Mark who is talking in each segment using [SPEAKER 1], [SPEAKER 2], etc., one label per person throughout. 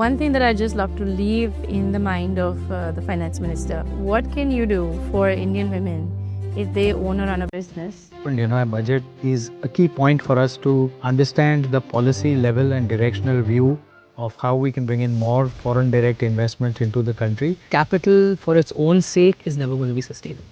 [SPEAKER 1] One thing that I just love to leave in the mind of the finance minister, what can you do for Indian women if they own or run a business?
[SPEAKER 2] A budget is a key point for us to understand the policy level and directional view of how we can bring in more foreign direct investment into the country.
[SPEAKER 3] Capital for its own sake is never going to be sustainable.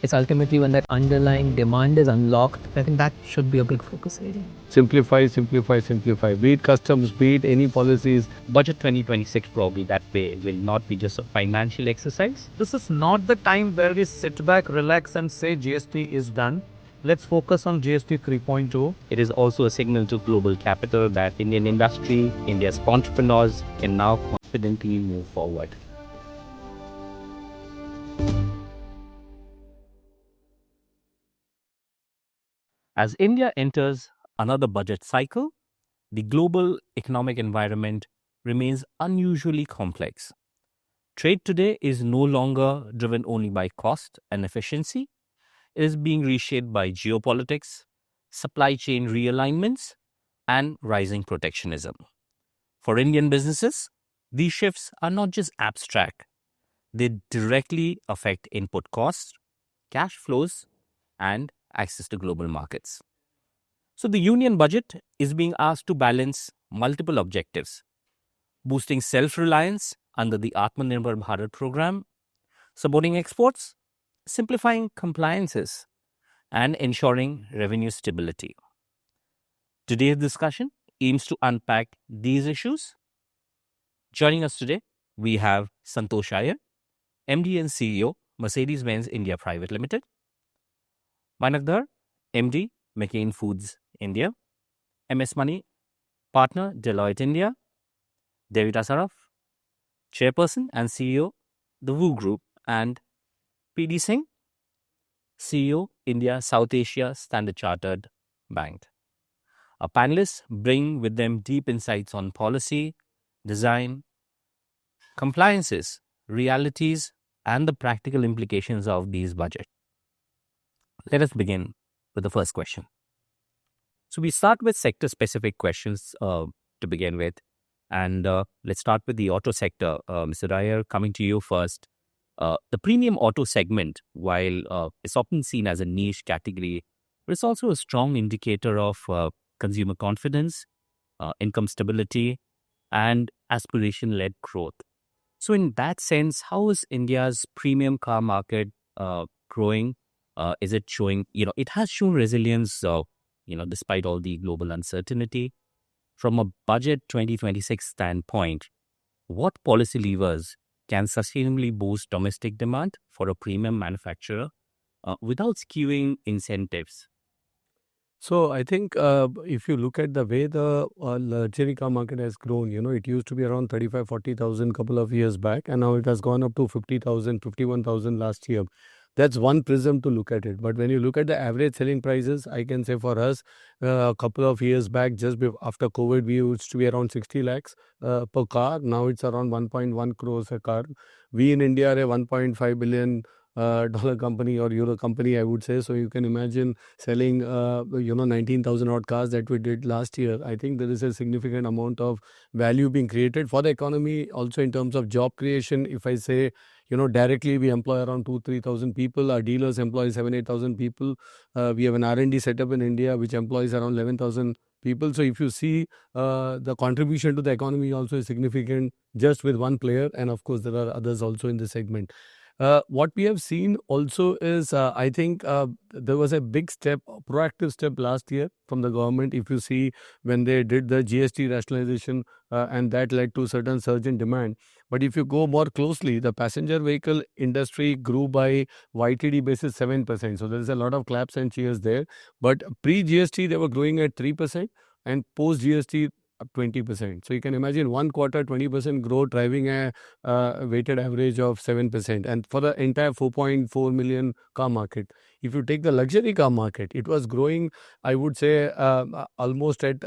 [SPEAKER 3] It's ultimately when that underlying demand is unlocked, I think that should be a big focus area.
[SPEAKER 4] Simplify, simplify, simplify. Be it customs, be it any policies.
[SPEAKER 5] Budget 2026 probably that way will not be just a financial exercise.
[SPEAKER 6] This is not the time where we sit back, relax and say GST is done. Let's focus on GST 3.2.
[SPEAKER 5] It is also a signal to global capital that Indian industry, India's entrepreneurs can now confidently move forward. As India enters another budget cycle, the global economic environment remains unusually complex. Trade today is no longer driven only by cost and efficiency. It is being reshaped by geopolitics, supply chain realignments, and rising protectionism. For Indian businesses, these shifts are not just abstract. They directly affect input costs, cash flows, and access to global markets. So the union budget is being asked to balance multiple objectives: boosting self-reliance under the Atmanirbhar Bharat program, supporting exports, simplifying compliances, and ensuring revenue stability. Today's discussion aims to unpack these issues. Joining us today, we have Santosh Iyer, MD and CEO, Mercedes-Benz India Private Limited; Mainak Dhar, MD, McCain Foods India; MS Money, Partner, Deloitte India; Devita Saraf, Chairperson and CEO, the Wu Group; and PD Singh, CEO, India South Asia Standard Chartered Bank. Our panelists bring with them deep insights on policy, design, compliances, realities, and the practical implications of these budgets. Let us begin with the first question. So we start with sector-specific questions to begin with. And let's start with the auto sector. Mr. Iyer, coming to you first. The premium auto segment, while it's often seen as a niche category, but it's also a strong indicator of consumer confidence, income stability, and aspiration-led growth. So in that sense, how is India's premium car market growing? Is it showing, it has shown resilience, despite all the global uncertainty. From a budget 2026 standpoint, what policy levers can sustainably boost domestic demand for a premium manufacturer without skewing incentives?
[SPEAKER 4] So I think if you look at the way the luxury car market has grown, it used to be around 35,000-40,000 couple of years back, and now it has gone up to 50,000, 51,000 last year. That's one prism to look at it. But when you look at the average selling prices, I can say for us, a couple of years back, just after COVID, we used to be around 60 lakhs per car. Now it's around 1.1 crores a car. We in India are a 1.5 billion dollar company or euro company, I would say. So you can imagine selling, 19,000 odd cars that we did last year. I think there is a significant amount of value being created for the economy. Also in terms of job creation, if I say, directly we employ around 2,000-3,000 people. Our dealers employ 7,000-8,000 people. We have an R&D setup in India which employs around 11,000 people. So if you see the contribution to the economy also is significant just with one player. And of course, there are others also in the segment. What we have seen also is, I think there was a big step, proactive step last year from the government. If you see when they did the GST rationalization and that led to certain surge in demand. But if you go more closely, the passenger vehicle industry grew by YTD basis 7%. So there is a lot of claps and cheers there. But pre-GST, they were growing at 3% and post-GST, up 20%. So you can imagine one quarter, 20% growth driving a weighted average of 7%. And for the entire 4.4 million car market, if you take the luxury car market, it was growing, I would say, almost at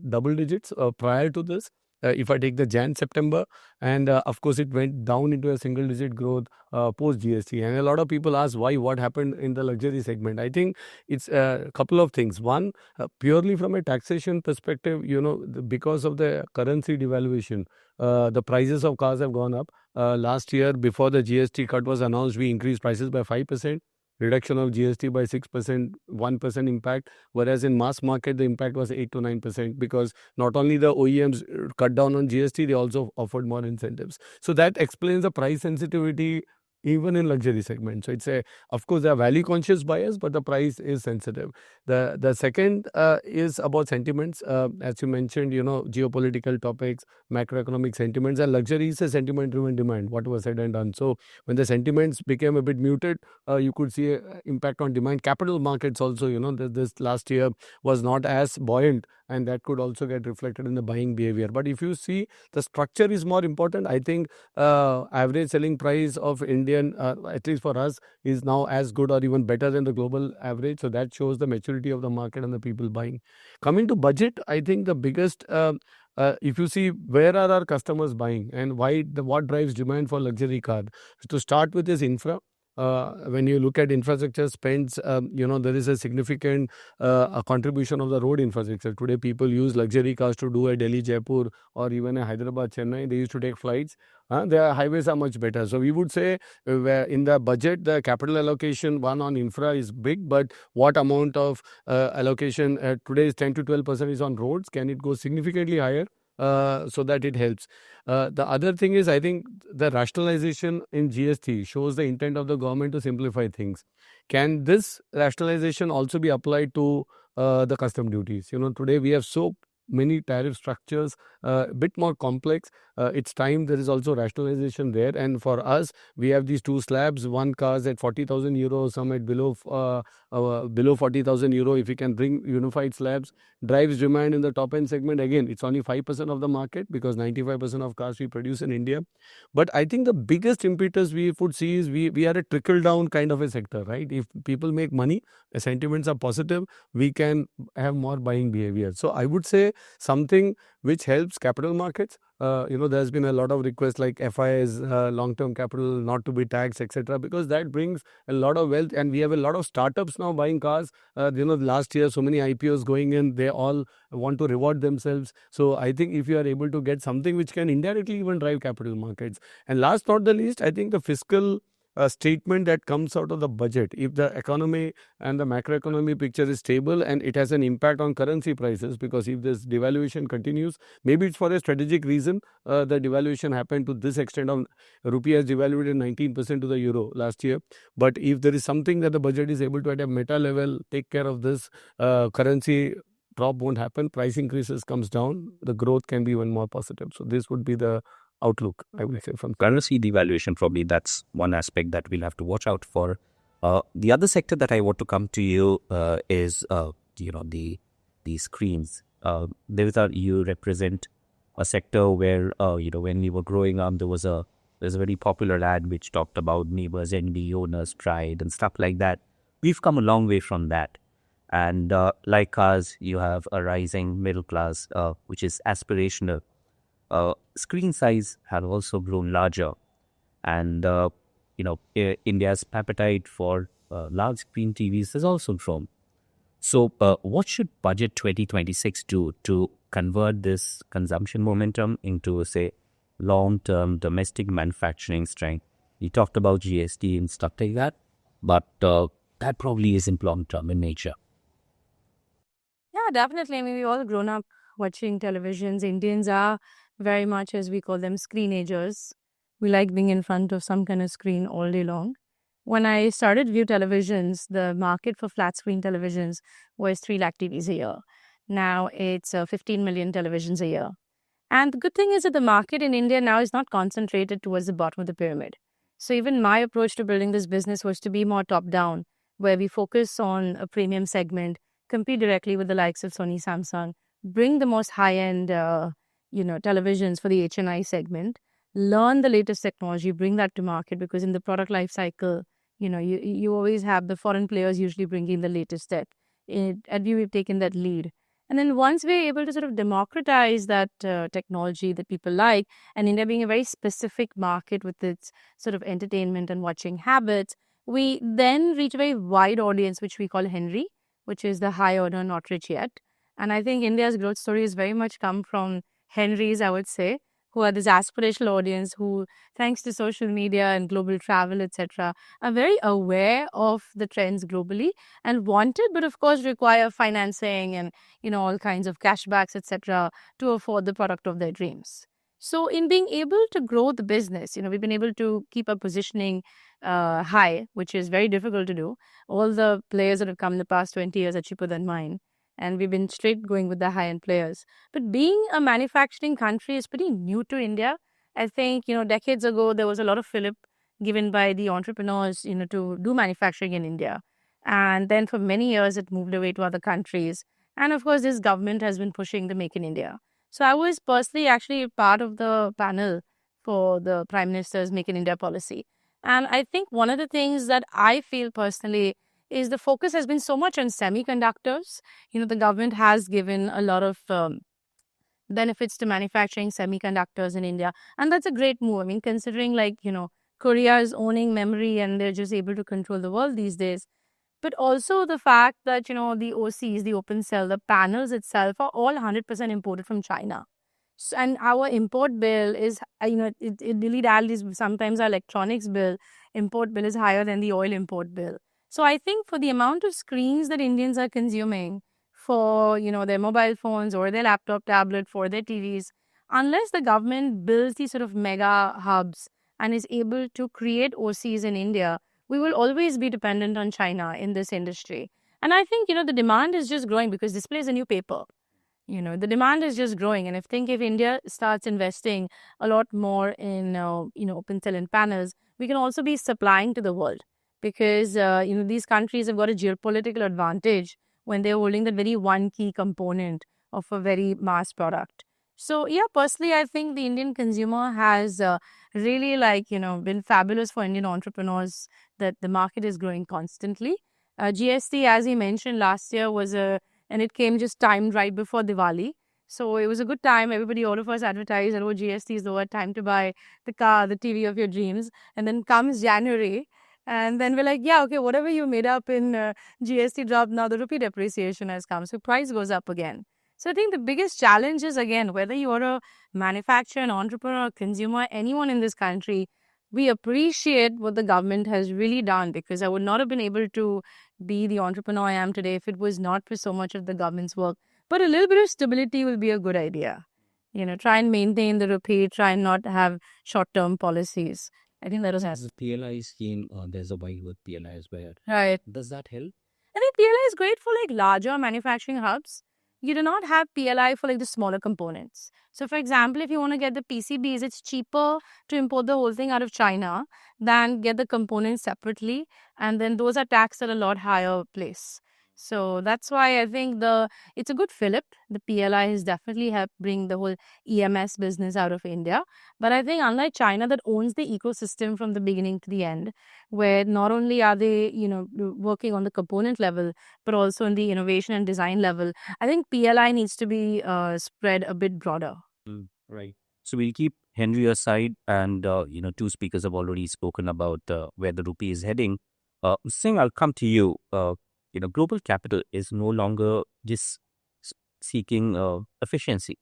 [SPEAKER 4] double digits prior to this. if I take the Jan-September, and of course it went down into a single-digit growth post GST. And a lot of people ask why, what happened in the luxury segment. I think it's a couple of things. One, purely from a taxation perspective, because of the currency devaluation, the prices of cars have gone up. Last year, before the GST cut was announced, we increased prices by 5%. Reduction of GST by 6%, 1% impact, whereas in mass market the impact was 8 to 9%, because not only the OEMs cut down on GST, they also offered more incentives. So that explains the price sensitivity even in luxury segment. So it's of course, a value conscious buyers, but the price is sensitive. The second is about sentiments. As you mentioned, geopolitical topics, macroeconomic sentiments, and luxury is a sentiment driven demand, what was said and done. So when the sentiments became a bit muted, you could see an impact on demand. Capital markets also, this last year was not as buoyant, and that could also get reflected in the buying behavior. But if you see, the structure is more important. I think average selling price of Indian, at least for us, is now as good or even better than the global average. So that shows the maturity of the market and the people buying. Coming to budget, I think the biggest, if you see where are our customers buying and what drives demand for luxury car. To start with is infra. When you look at infrastructure spends, there is a significant a contribution of the road infrastructure. Today, people use luxury cars to do a Delhi, Jaipur, or even a Hyderabad, Chennai. They used to take flights. Their highways are much better. So we would say where in the budget, the capital allocation, one on infra is big, but what amount of allocation today is 10 to 12% is on roads. Can it go significantly higher? So that it helps. The other thing is, I think the rationalization in GST shows the intent of the government to simplify things. Can this rationalization also be applied to the custom duties? Today we have so many tariff structures, a bit more complex. It's time there is also rationalization there. And for us, we have these two slabs, one cars at 40,000 euros, some at below 40,000 euro. If we can bring unified slabs, drives demand in the top end segment. Again, it's only 5% of the market because 95% of cars we produce in India. But I think the biggest impetus we would see is we are a trickle down kind of a sector, right? If people make money, the sentiments are positive, we can have more buying behavior. So I would say something which helps capital markets. There's been a lot of requests like FIs, long-term capital not to be taxed, etc., because that brings a lot of wealth, and we have a lot of startups now buying cars. Last year so many IPOs going in, they all want to reward themselves. So I think if you are able to get something which can indirectly even drive capital markets. And last not the least, I think the fiscal statement that comes out of the budget, if the economy and the macroeconomy picture is stable and it has an impact on currency prices, because if this devaluation continues, maybe it's for a strategic reason, the devaluation happened to this extent. Of rupee has devalued 19% to the euro last year. But if there is something that the budget is able to at a meta level take care of this, currency drop won't happen, price increases comes down, the growth can be even more positive. So this would be the outlook, I would say. From
[SPEAKER 5] currency devaluation, probably that's one aspect that we'll have to watch out for. The other sector that I want to come to you is the screens. Devita, you represent a sector where when we were growing up, there's a very popular ad which talked about neighbors envy, owners pride, and stuff like that. We've come a long way from that, and like us, you have a rising middle class, which is aspirational. Screen size has also grown larger, and India's appetite for large screen TVs has also grown. So what should Budget 2026 do to convert this consumption momentum into, say, long-term domestic manufacturing strength? You talked about GST and stuff like that, but that probably isn't long-term in nature.
[SPEAKER 1] Yeah, definitely. I mean, we've all grown up watching televisions. Indians are very much, as we call them, screenagers. We like being in front of some kind of screen all day long. When I started View Televisions, the market for flat screen televisions was 3 lakh TVs a year. Now it's 15 million televisions a year. And the good thing is that the market in India now is not concentrated towards the bottom of the pyramid. So even my approach to building this business was to be more top-down, where we focus on a premium segment, compete directly with the likes of Sony, Samsung, bring the most high-end televisions for the HNI segment, learn the latest technology, bring that to market, because in the product life cycle, you always have the foreign players usually bringing the latest tech. At View, we've taken that lead. And then once we're able to sort of democratize that technology that people like, and India being a very specific market with its sort of entertainment and watching habits, we then reach a very wide audience, which we call Henry, which is the high order, not rich yet. And I think India's growth story has very much come from Henrys, I would say, who are this aspirational audience who, thanks to social media and global travel, etc., are very aware of the trends globally and wanted, but of course require financing and all kinds of cashbacks, etc., to afford the product of their dreams. So, in being able to grow the business, we've been able to keep our positioning high, which is very difficult to do. All the players that have come in the past 20 years are cheaper than mine, and we've been straight going with the high-end players. But being a manufacturing country is pretty new to India. I think, decades ago, there was a lot of fillip given by the entrepreneurs, to do manufacturing in India. And then for many years, it moved away to other countries. And of course, this government has been pushing the Make in India. So I was personally actually part of the panel for the Prime Minister's Make in India policy. And I think one of the things that I feel personally is the focus has been so much on semiconductors. The government has given a lot of benefits to manufacturing semiconductors in India. And that's a great move. I mean, considering Korea is owning memory and they're just able to control the world these days. But also the fact that, the OCs, the open cell, the panels itself are all 100% imported from China. So, and our import bill is, it really rallies. Sometimes our electronics bill, import bill is higher than the oil import bill. So I think for the amount of screens that Indians are consuming for, their mobile phones or their laptop, tablet, for their TVs, unless the government builds these sort of mega hubs and is able to create OCs in India, we will always be dependent on China in this industry. And I think, the demand is just growing because display is a new paper. The demand is just growing. And if India starts investing a lot more in, open cell and panels, we can also be supplying to the world because, these countries have got a geopolitical advantage when they're holding that very one key component of a very mass product. So, yeah, personally, I think the Indian consumer has really been fabulous for Indian entrepreneurs, that the market is growing constantly. GST, as he mentioned last year, and it came just timed right before Diwali. So it was a good time. All of us advertised that, GST is over, time to buy the car, the TV of your dreams. And then comes January. And then we're like, yeah, okay, whatever you made up in GST dropped, now the rupee depreciation has come. So price goes up again. So I think the biggest challenge is, again, whether you are a manufacturer, an entrepreneur, consumer, anyone in this country, we appreciate what the government has really done, because I would not have been able to be the entrepreneur I am today if it was not for so much of the government's work. But a little bit of stability will be a good idea. Try and maintain the rupee, try and not have short-term policies. I think that was
[SPEAKER 5] As a PLI scheme, there's a wide word PLI as well.
[SPEAKER 1] right.
[SPEAKER 5] Does that help?
[SPEAKER 1] I think PLI is great for larger manufacturing hubs. You do not have PLI for the smaller components. So, for example, if you want to get the PCBs, it's cheaper to import the whole thing out of China than get the components separately. And then those are taxed at a lot higher place. So that's why I think it's a good fillip. The PLI has definitely helped bring the whole EMS business out of India. But I think unlike China, that owns the ecosystem from the beginning to the end, where not only are they, working on the component level, but also in the innovation and design level, I think PLI needs to be spread a bit broader.
[SPEAKER 5] Right. So we'll keep Henry aside, and two speakers have already spoken about where the rupee is heading. Singh, I'll come to you. Global capital is no longer just seeking efficiency.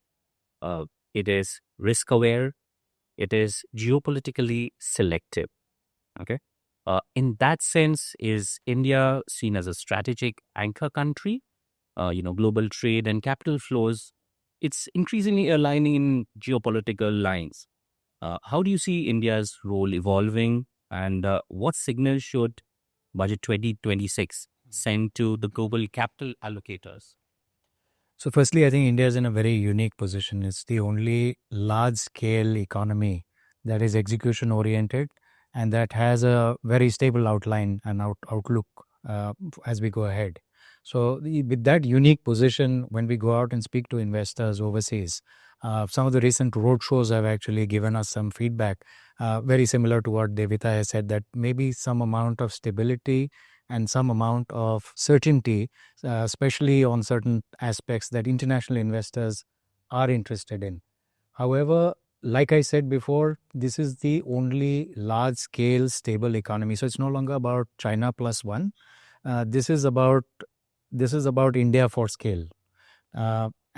[SPEAKER 5] It is risk aware. It is geopolitically selective. Okay. In that sense, is India seen as a strategic anchor country? Global trade and capital flows, it's increasingly aligning in geopolitical lines. How do you see India's role evolving, and what signals should Budget 2026 send to the global capital allocators?
[SPEAKER 2] So firstly, I think India is in a very unique position. It's the only large-scale economy that is execution-oriented and that has a very stable outline and outlook as we go ahead. So with that unique position, when we go out and speak to investors overseas, some of the recent roadshows have actually given us some feedback, very similar to what Devita has said, that maybe some amount of stability and some amount of certainty, especially on certain aspects that international investors are interested in. However, like I said before, this is the only large-scale stable economy. So it's no longer about China plus one. This is about India for scale.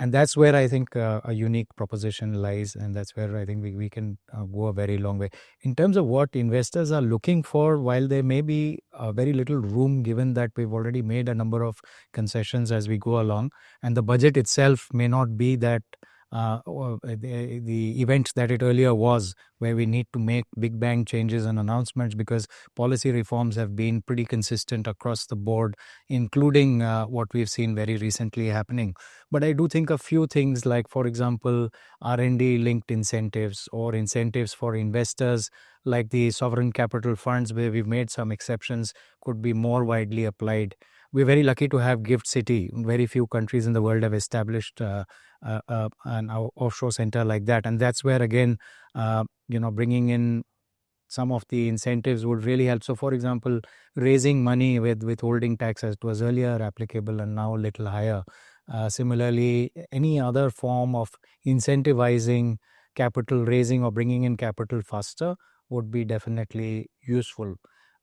[SPEAKER 2] And that's where I think a unique proposition lies, and that's where I think we can go a very long way. In terms of what investors are looking for, while there may be very little room given that we've already made a number of concessions as we go along, and the budget itself may not be that the event that it earlier was, where we need to make big bang changes and announcements, because policy reforms have been pretty consistent across the board, including what we've seen very recently happening. But I do think a few things like, for example, R&D linked incentives or incentives for investors like the sovereign capital funds, where we've made some exceptions, could be more widely applied. We're very lucky to have Gift City. Very few countries in the world have established an offshore center like that. And that's where, again, bringing in some of the incentives would really help. So, for example, raising money with withholding tax, as it was earlier applicable and now a little higher. Similarly, any other form of incentivizing capital raising or bringing in capital faster would be definitely useful.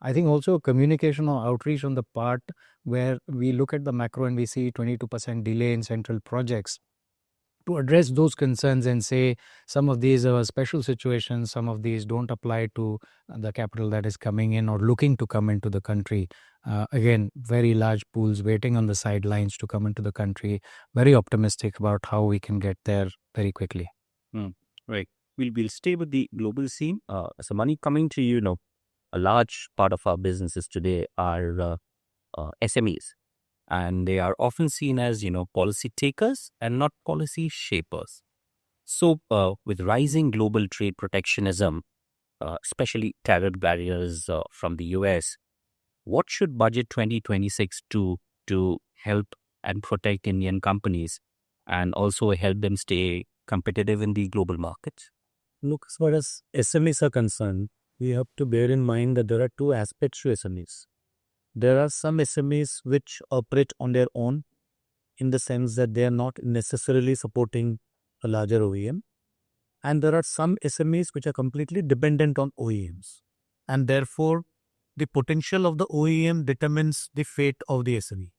[SPEAKER 2] I think also communication or outreach on the part where we look at the macro and we see 22% delay in central projects, to address those concerns and say some of these are special situations, some of these don't apply to the capital that is coming in or looking to come into the country. Again, very large pools waiting on the sidelines to come into the country. Very optimistic about how we can get there very quickly.
[SPEAKER 5] Right. We'll stay with the global scene. So, Mani, coming to you, a large part of our businesses today are SMEs. And they are often seen as, policy takers and not policy shapers. So, with rising global trade protectionism, especially tariff barriers from the US, what should Budget 2026 do to help and protect Indian companies and also help them stay competitive in the global markets?
[SPEAKER 6] Look, as far as SMEs are concerned, we have to bear in mind that there are two aspects to SMEs. There are some SMEs which operate on their own, in the sense that they are not necessarily supporting a larger OEM. And there are some SMEs which are completely dependent on OEMs. And therefore, the potential of the OEM determines the fate of the SME.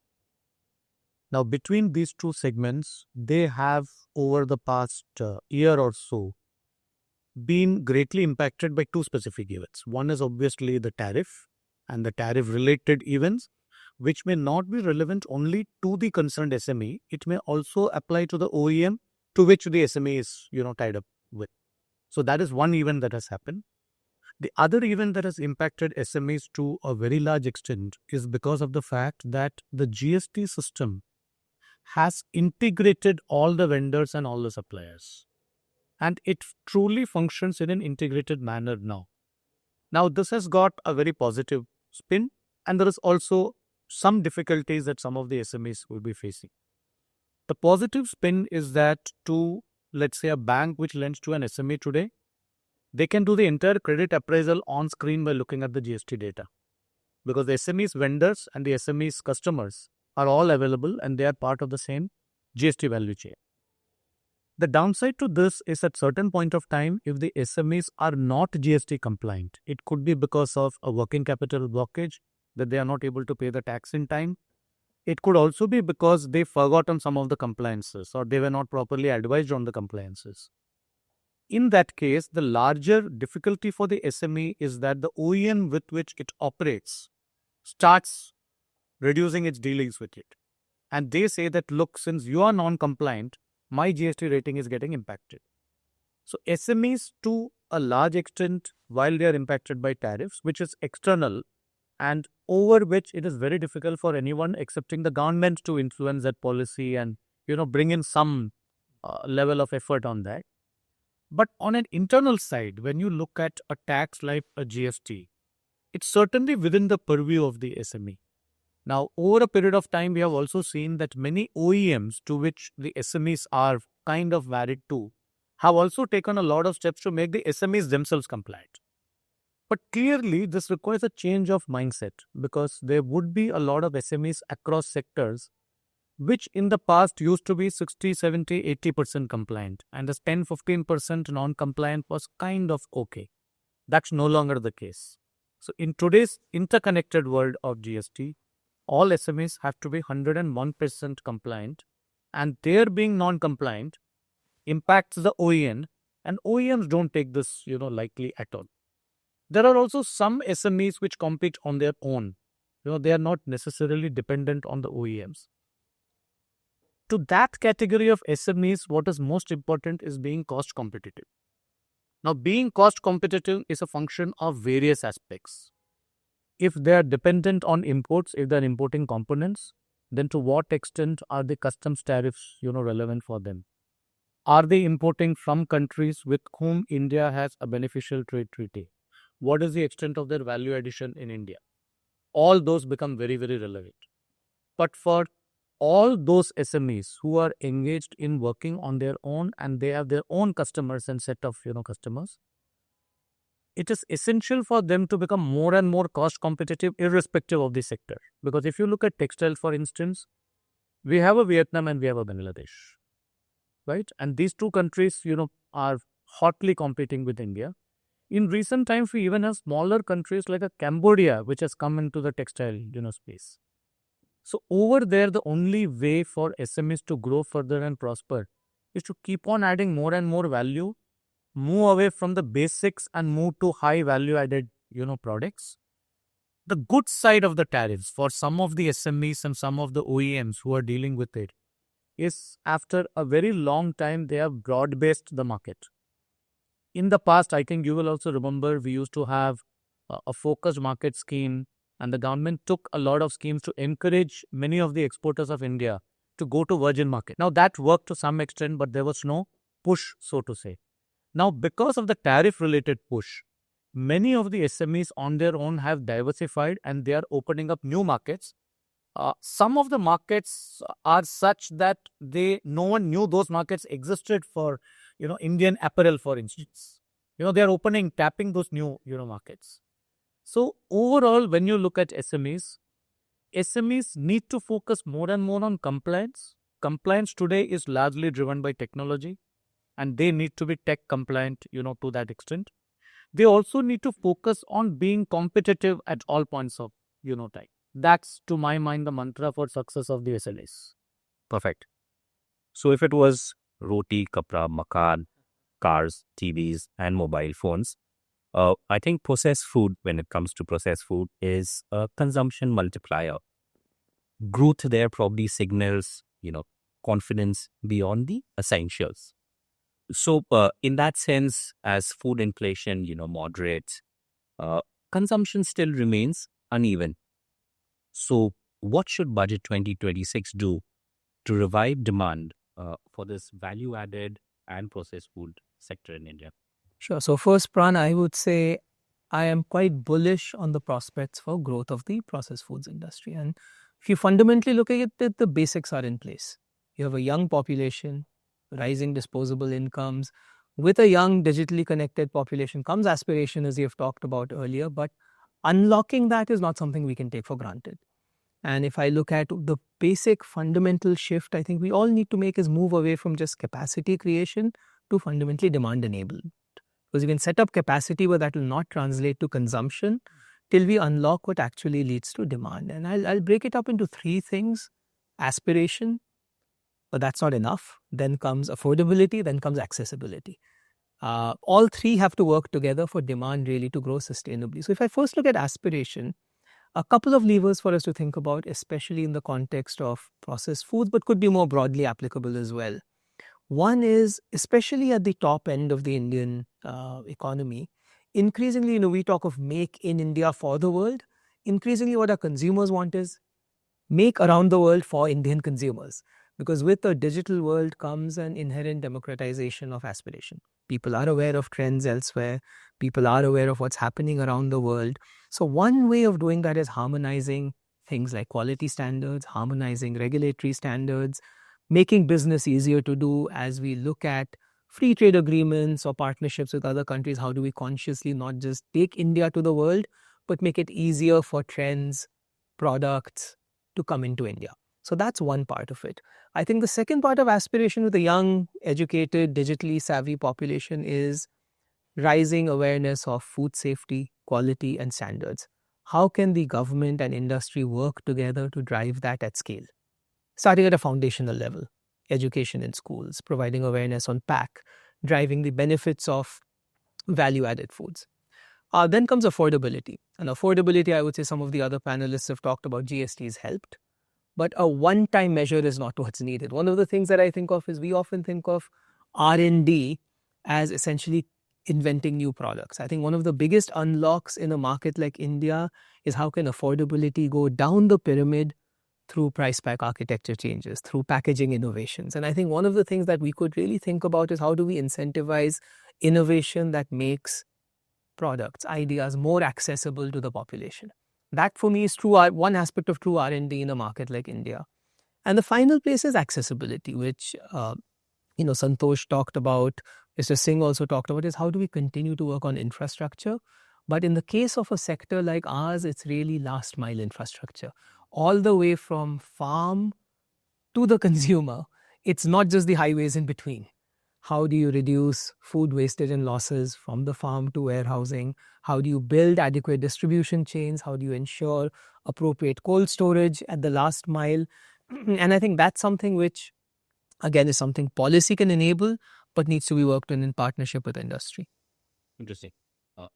[SPEAKER 6] Now, between these two segments, they have over the past year or so been greatly impacted by two specific events. One is obviously the tariff and the tariff related events, which may not be relevant only to the concerned SME. It may also apply to the OEM to which the SME is, tied up with. So that is one event that has happened. The other event that has impacted SMEs to a very large extent is because of the fact that the GST system has integrated all the vendors and all the suppliers. And it truly functions in an integrated manner now. Now, this has got a very positive spin, and there is also some difficulties that some of the SMEs will be facing. The positive spin is that to, let's say, a bank which lends to an SME today, they can do the entire credit appraisal on screen by looking at the GST data. Because the SMEs vendors and the SMEs customers are all available and they are part of the same GST value chain. The downside to this is at certain point of time, if the SMEs are not GST compliant, it could be because of a working capital blockage, that they are not able to pay the tax in time. It could also be because they forgot on some of the compliances or they were not properly advised on the compliances. In that case, the larger difficulty for the SME is that the OEM with which it operates starts reducing its dealings with it. And they say that, look, since you are non-compliant, my GST rating is getting impacted. So SMEs to a large extent, while they are impacted by tariffs, which is external and over which it is very difficult for anyone excepting the government to influence that policy and, bring in some level of effort on that. But on an internal side, when you look at a tax like a GST, it's certainly within the purview of the SME. Now, over a period of time, we have also seen that many OEMs to which the SMEs are kind of married to have also taken a lot of steps to make the SMEs themselves compliant. But clearly, this requires a change of mindset because there would be a lot of SMEs across sectors which in the past used to be 60, 70, 80% compliant, and this 10, 15% non-compliant was kind of okay. That's no longer the case. So in today's interconnected world of GST, all SMEs have to be 101% compliant, and their being non-compliant impacts the OEM, and OEMs don't take this, lightly at all. There are also some SMEs which compete on their own. They are not necessarily dependent on the OEMs. To that category of SMEs, what is most important is being cost competitive. Now, being cost competitive is a function of various aspects. If they are dependent on imports, if they are importing components, then to what extent are the customs tariffs, relevant for them? Are they importing from countries with whom India has a beneficial trade treaty? What is the extent of their value addition in India? All those become very, very relevant. But for all those SMEs who are engaged in working on their own and they have their own customers and set of customers, it is essential for them to become more and more cost competitive irrespective of the sector. Because if you look at textiles, for instance, we have a Vietnam and we have a Bangladesh, right? And these two countries, are hotly competing with India. In recent times, we even have smaller countries like a Cambodia, which has come into the textile, space. So over there, the only way for SMEs to grow further and prosper is to keep on adding more and more value, move away from the basics and move to high value added, products. The good side of the tariffs for some of the SMEs and some of the OEMs who are dealing with it is after a very long time, they have broad-based the market. In the past, I think you will also remember, we used to have a focused market scheme, and the government took a lot of schemes to encourage many of the exporters of India to go to virgin market. Now that worked to some extent, but there was no push, so to say. Now, because of the tariff related push, many of the SMEs on their own have diversified and they are opening up new markets. Some of the markets are such that no one knew those markets existed for, Indian apparel, for instance. They are tapping those new, markets. So overall, when you look at SMEs need to focus more and more on compliance. Compliance today is largely driven by technology, and they need to be tech compliant, to that extent. They also need to focus on being competitive at all points of, time. That's, to my mind, the mantra for success of the SLAs.
[SPEAKER 5] Perfect. So if it was roti, kapra, makan, cars, TVs, and mobile phones, I think processed food, when it comes to processed food, is a consumption multiplier. Growth there probably signals, confidence beyond the essentials. So in that sense, as food inflation, moderates, consumption still remains uneven. So what should Budget 2026 do to revive demand for this value-added and processed food sector in India?
[SPEAKER 3] Sure. So first, Pran, I would say I am quite bullish on the prospects for growth of the processed foods industry. And if you fundamentally look at it, the basics are in place. You have a young population, rising disposable incomes. With a young, digitally connected population comes aspiration, as you have talked about earlier, but unlocking that is not something we can take for granted. And if I look at the basic fundamental shift, I think we all need to make is move away from just capacity creation to fundamentally demand enablement. Because you can set up capacity, but that will not translate to consumption till we unlock what actually leads to demand. And I'll break it up into three things. Aspiration, but that's not enough. Then comes affordability, then comes accessibility. All three have to work together for demand really to grow sustainably. So if I first look at aspiration, a couple of levers for us to think about, especially in the context of processed foods, but could be more broadly applicable as well. One is, especially at the top end of the Indian economy, increasingly, we talk of make in India for the world. Increasingly, what our consumers want is make around the world for Indian consumers. Because with a digital world comes an inherent democratization of aspiration. People are aware of trends elsewhere. People are aware of what's happening around the world. So one way of doing that is harmonizing things like quality standards, harmonizing regulatory standards, making business easier to do as we look at free trade agreements or partnerships with other countries, how do we consciously not just take India to the world, but make it easier for trends, products to come into India? So that's one part of it. I think the second part of aspiration with a young, educated, digitally savvy population is rising awareness of food safety, quality, and standards. How can the government and industry work together to drive that at scale? Starting at a foundational level, education in schools, providing awareness on pack, driving the benefits of value-added foods. Then comes affordability. And affordability, I would say some of the other panelists have talked about GST has helped. But a one-time measure is not what's needed. One of the things that I think of is we often think of R&D as essentially inventing new products. I think one of the biggest unlocks in a market like India is how can affordability go down the pyramid through price pack architecture changes, through packaging innovations. And I think one of the things that we could really think about is how do we incentivize innovation that makes products, ideas more accessible to the population. That for me is true, one aspect of true R&D in a market like India. And the final place is accessibility, which Santosh talked about, Mr. Singh also talked about, is how do we continue to work on infrastructure? But in the case of a sector like ours, it's really last mile infrastructure. All the way from farm to the consumer, it's not just the highways in between. How do you reduce food wastage and losses from the farm to warehousing? How do you build adequate distribution chains? How do you ensure appropriate cold storage at the last mile? And I think that's something which, again, is something policy can enable, but needs to be worked on in partnership with industry.
[SPEAKER 5] Interesting.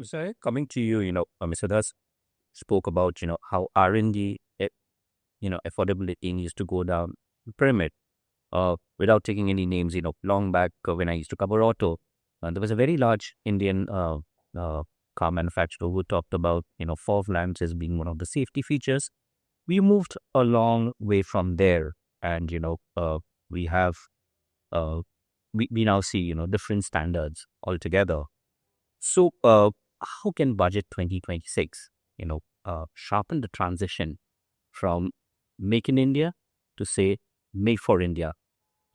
[SPEAKER 5] So coming to you, Mr. Das spoke about, how R&D, affordability needs to go down the pyramid. Without taking any names, long back when I used to cover auto, there was a very large Indian car manufacturer who talked about, fog lamps as being one of the safety features. We moved a long way from there, and we have we now see different standards altogether. So how can Budget 2026 sharpen the transition from Make in India to say Make for India,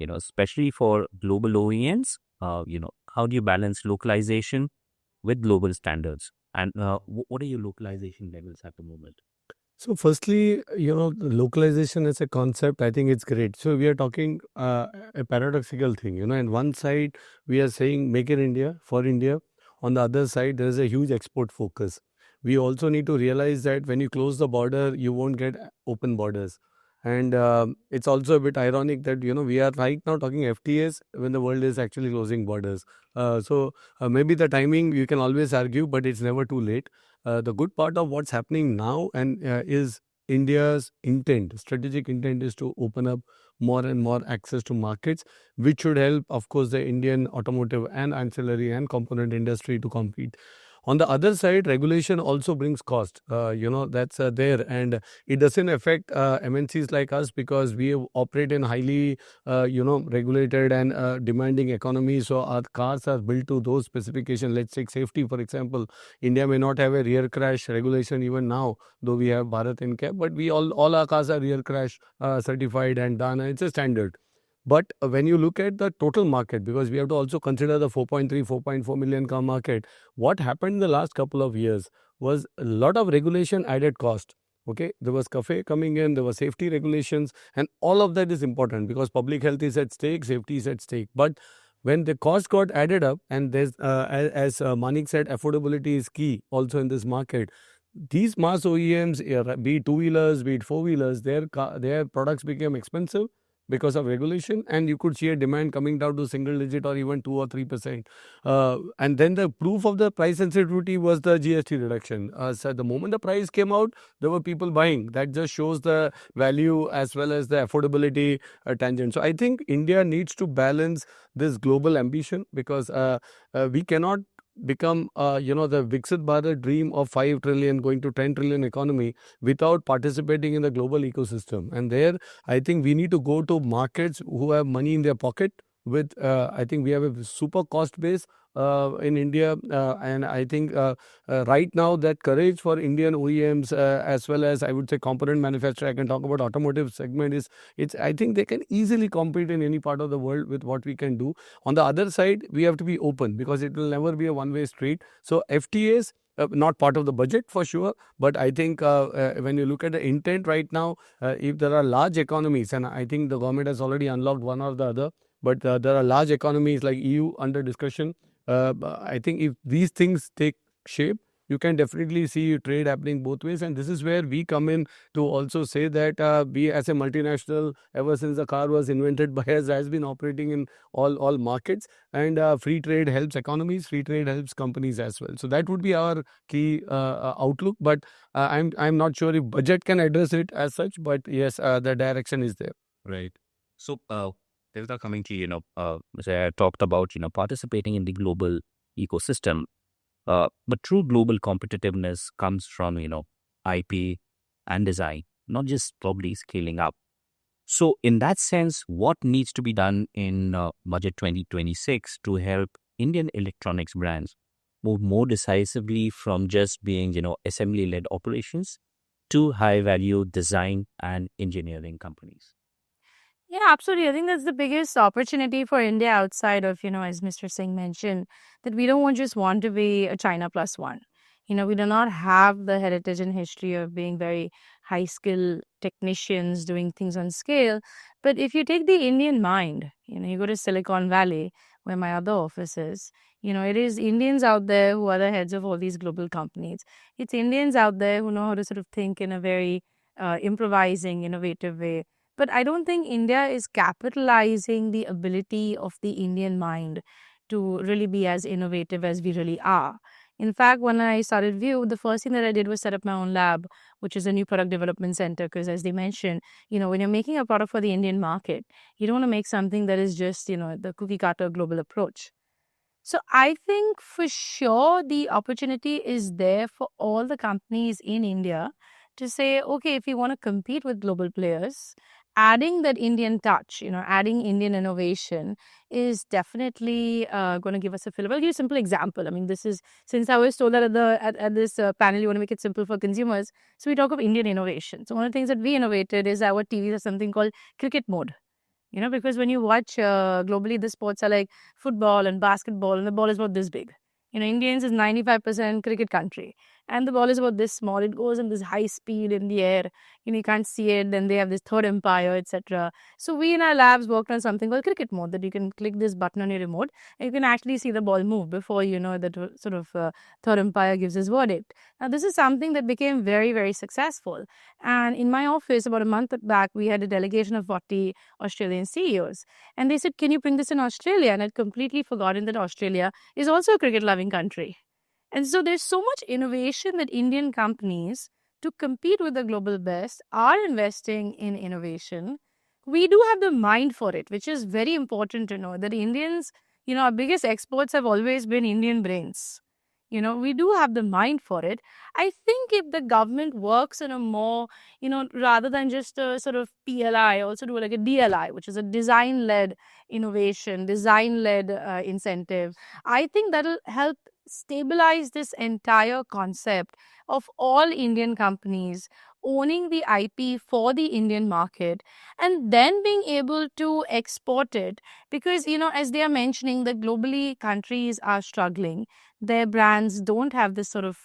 [SPEAKER 5] especially for global OEMs? How do you balance localization with global standards? And what are your localization levels at the moment?
[SPEAKER 4] So firstly, the localization as a concept, I think it's great. So we are talking a paradoxical thing, and one side we are saying make in India for India. On the other side, there is a huge export focus. We also need to realize that when you close the border, you won't get open borders. And it's also a bit ironic that, we are right now talking FTAs when the world is actually closing borders. So maybe the timing you can always argue, but it's never too late. The good part of what's happening now and is India's strategic intent is to open up more and more access to markets, which should help, of course, the Indian automotive and ancillary and component industry to compete. On the other side, regulation also brings cost. That's there, and it doesn't affect MNCs like us because we operate in highly, regulated and demanding economy. So our cars are built to those specifications. Let's take safety, for example. India may not have a rear crash regulation even now, though we have Bharat NCAP, but we all our cars are rear crash certified and done, and it's a standard. But when you look at the total market, because we have to also consider the 4.3, 4.4 million car market, what happened in the last couple of years was a lot of regulation added cost. Okay, there was CAFE coming in, there were safety regulations, and all of that is important because public health is at stake, safety is at stake. But when the cost got added up, and there's, as Manik said, affordability is key also in this market. These mass OEMs, be it two-wheelers, be it four-wheelers, their products became expensive because of regulation, and you could see a demand coming down to single digit or even 2 or 3%. And then the proof of the price sensitivity was the GST reduction. So the moment the price came out, there were people buying. That just shows the value as well as the affordability tangent. So I think India needs to balance this global ambition because we cannot become the Viksit Bharat dream of 5 trillion going to 10 trillion economy without participating in the global ecosystem. And there I think we need to go to markets who have money in their pocket, with I think we have a super cost base in India, and I think right now that courage for Indian OEMs as well as I would say component manufacturer, I can talk about automotive segment, is it's I think they can easily compete in any part of the world with what we can do. On the other side, we have to be open because it will never be a one-way street. So FTAs, not part of the budget for sure, but I think when you look at the intent right now, if there are large economies, and I think the government has already unlocked one or the other, but there are large economies like EU under discussion. I think if these things take shape, you can definitely see trade happening both ways. And this is where we come in to also say that we as a multinational, ever since the car was invented by us, has been operating in all markets. And free trade helps economies, free trade helps companies as well. So that would be our key outlook. But I'm not sure if budget can address it as such. But yes, the direction is there.
[SPEAKER 5] Right. So, Devita, coming to I talked about participating in the global ecosystem, but true global competitiveness comes from IP and design, not just probably scaling up. So, in that sense, what needs to be done in Budget 2026 to help Indian electronics brands move more decisively from just being assembly-led operations to high-value design and engineering companies?
[SPEAKER 1] Yeah, absolutely. I think that's the biggest opportunity for India outside of, as Mr. Singh mentioned, that we don't just want to be a China plus one. We do not have the heritage and history of being very high skill technicians doing things on scale. But if you take the Indian mind, you go to Silicon Valley, where my other office is, it is Indians out there who are the heads of all these global companies. It's Indians out there who know how to sort of think in a very improvising, innovative way. But I don't think India is capitalizing the ability of the Indian mind to really be as innovative as we really are. In fact, when I started View, the first thing that I did was set up my own lab, which is a new product development center. Because as they mentioned, when you're making a product for the Indian market, you don't want to make something that is just, the cookie cutter global approach. So I think for sure the opportunity is there for all the companies in India to say, okay, if we want to compete with global players, adding that Indian touch, adding Indian innovation is definitely going to give us a fillip. I'll give you a simple example. I mean, this is, since I was told that at this panel, you want to make it simple for consumers. So we talk of Indian innovation. So one of the things that we innovated is our TVs are something called cricket mode. Because when you watch globally, the sports are like football and basketball, and the ball is about this big. Indians is 95% cricket country. And the ball is about this small. It goes in this high speed in the air. You can't see it. Then they have this third umpire, etc. So we in our labs worked on something called cricket mode, that you can click this button on your remote and you can actually see the ball move before the sort of third umpire gives his verdict. Now, this is something that became very, very successful. And in my office, about a month back, we had a delegation of 40 Australian CEOs. And they said, can you bring this in Australia? And I'd completely forgotten that Australia is also a cricket-loving country. And so there's so much innovation that Indian companies, to compete with the global best, are investing in innovation. We do have the mind for it, which is very important to know that Indians, our biggest exports have always been Indian brains. We do have the mind for it. I think if the government works in a more, rather than just a sort of PLI, also do like a DLI, which is a design-led innovation, design-led incentive, I think that'll help stabilize this entire concept of all Indian companies owning the IP for the Indian market and then being able to export it. Because, as they are mentioning, that globally countries are struggling. Their brands don't have this sort of,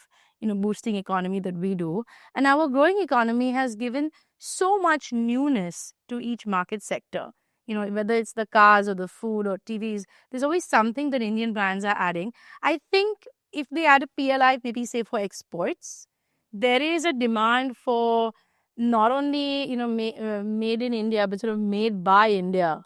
[SPEAKER 1] boosting economy that we do. And our growing economy has given so much newness to each market sector. Whether it's the cars or the food or TVs, there's always something that Indian brands are adding. I think if they add a PLI, maybe say for exports, there is a demand for not only, made in India, but sort of made by India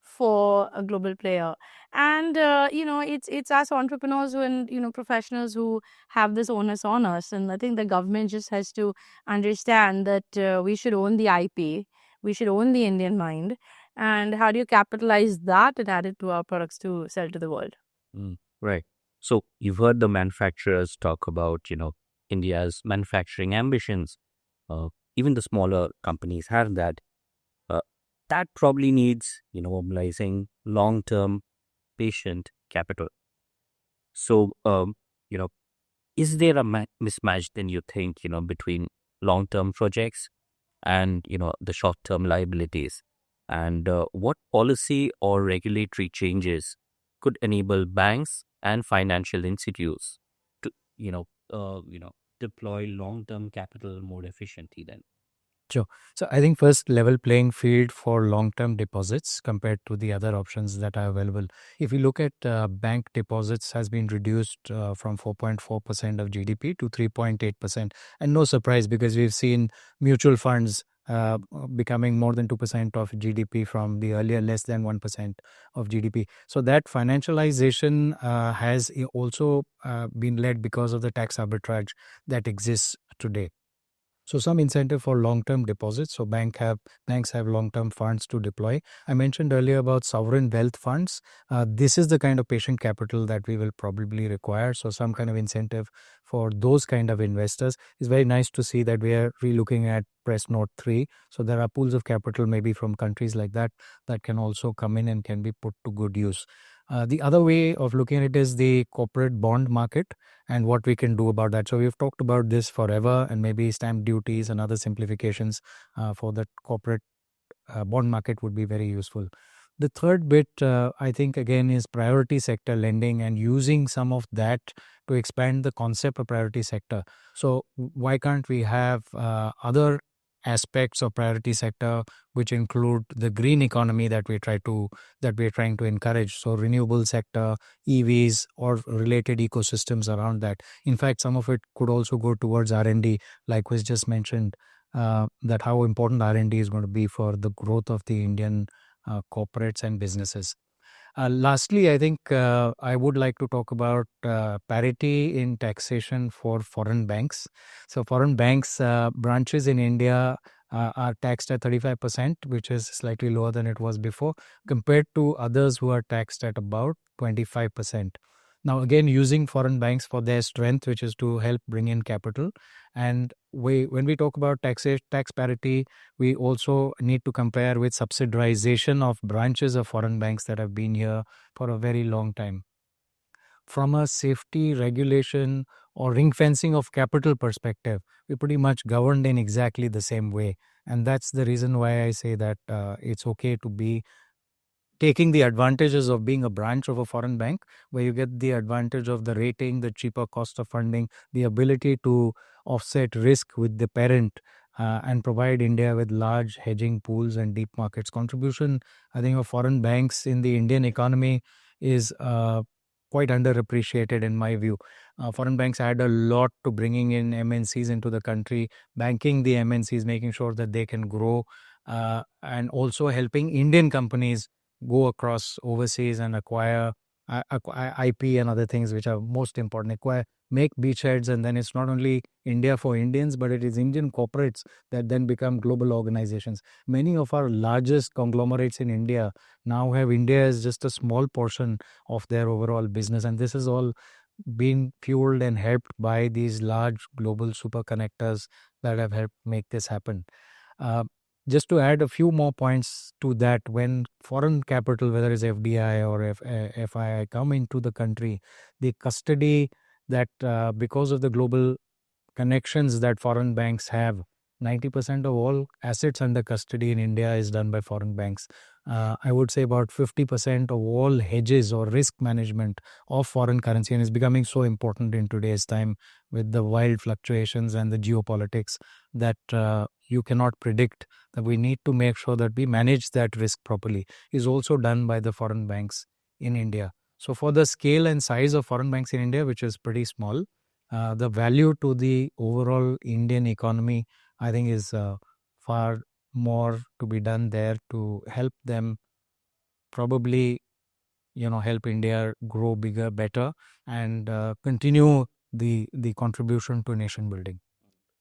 [SPEAKER 1] for a global player. And, it's us entrepreneurs and, professionals who have this onus on us. And I think the government just has to understand that we should own the IP. We should own the Indian mind. And how do you capitalize that and add it to our products to sell to the world?
[SPEAKER 5] Right. So you've heard the manufacturers talk about, India's manufacturing ambitions. Even the smaller companies have that. that probably needs, mobilizing long-term patient capital. So, is there a mismatch then you think, between long-term projects and, the short-term liabilities? And what policy or regulatory changes could enable banks and financial institutes to, deploy long-term capital more efficiently then?
[SPEAKER 2] Sure. So I think first, level playing field for long-term deposits compared to the other options that are available. If you look at bank deposits has been reduced from 4.4% of GDP to 3.8%. And no surprise, because we've seen mutual funds becoming more than 2% of GDP from the earlier less than 1% of GDP. So that financialization has also been led because of the tax arbitrage that exists today. So some incentive for long-term deposits. So banks have long-term funds to deploy. I mentioned earlier about sovereign wealth funds. This is the kind of patient capital that we will probably require. So some kind of incentive for those kind of investors. It's very nice to see that we are relooking at Press Note 3. So there are pools of capital maybe from countries like that can also come in and can be put to good use. The other way of looking at it is the corporate bond market and what we can do about that. So we've talked about this forever, and maybe stamp duties and other simplifications for the corporate bond market would be very useful. The third bit, I think, again, is priority sector lending and using some of that to expand the concept of priority sector. So why can't we have other aspects of priority sector which include the green economy that we're trying to encourage? So renewable sector, EVs, or related ecosystems around that. In fact, some of it could also go towards R&D, like was just mentioned, that how important R&D is going to be for the growth of the Indian corporates and businesses. Lastly, I think I would like to talk about parity in taxation for foreign banks. So foreign banks branches in India are taxed at 35%, which is slightly lower than it was before, compared to others who are taxed at about 25%. Now, again, using foreign banks for their strength, which is to help bring in capital. And when we talk about tax parity, we also need to compare with subsidiarization of branches of foreign banks that have been here for a very long time. From a safety, regulation, or ring fencing of capital perspective, we're pretty much governed in exactly the same way. And that's the reason why I say that it's okay to be taking the advantages of being a branch of a foreign bank, where you get the advantage of the rating, the cheaper cost of funding, the ability to offset risk with the parent, and provide India with large hedging pools and deep markets. Contribution, I think, of foreign banks in the Indian economy is quite underappreciated in my view. Foreign banks add a lot to bringing in MNCs into the country, banking the MNCs, making sure that they can grow, and also helping Indian companies go across overseas and acquire IP and other things which are most important. Make beachheads, and then it's not only India for Indians, but it is Indian corporates that then become global organizations. Many of our largest conglomerates in India now have India as just a small portion of their overall business, and this is all been fueled and helped by these large global super connectors that have helped make this happen. Just to add a few more points to that, when foreign capital, whether it's FDI or FII, come into the country, the custody that because of the global connections that foreign banks have, 90% of all assets under custody in India is done by foreign banks. I would say about 50% of all hedges or risk management of foreign currency, and is becoming so important in today's time with the wild fluctuations and the geopolitics that you cannot predict, that we need to make sure that we manage that risk properly, is also done by the foreign banks in India. So for the scale and size of foreign banks in India, which is pretty small, the value to the overall Indian economy, I think, is far more to be done there to help them probably, help India grow bigger, better, and continue the contribution to nation building.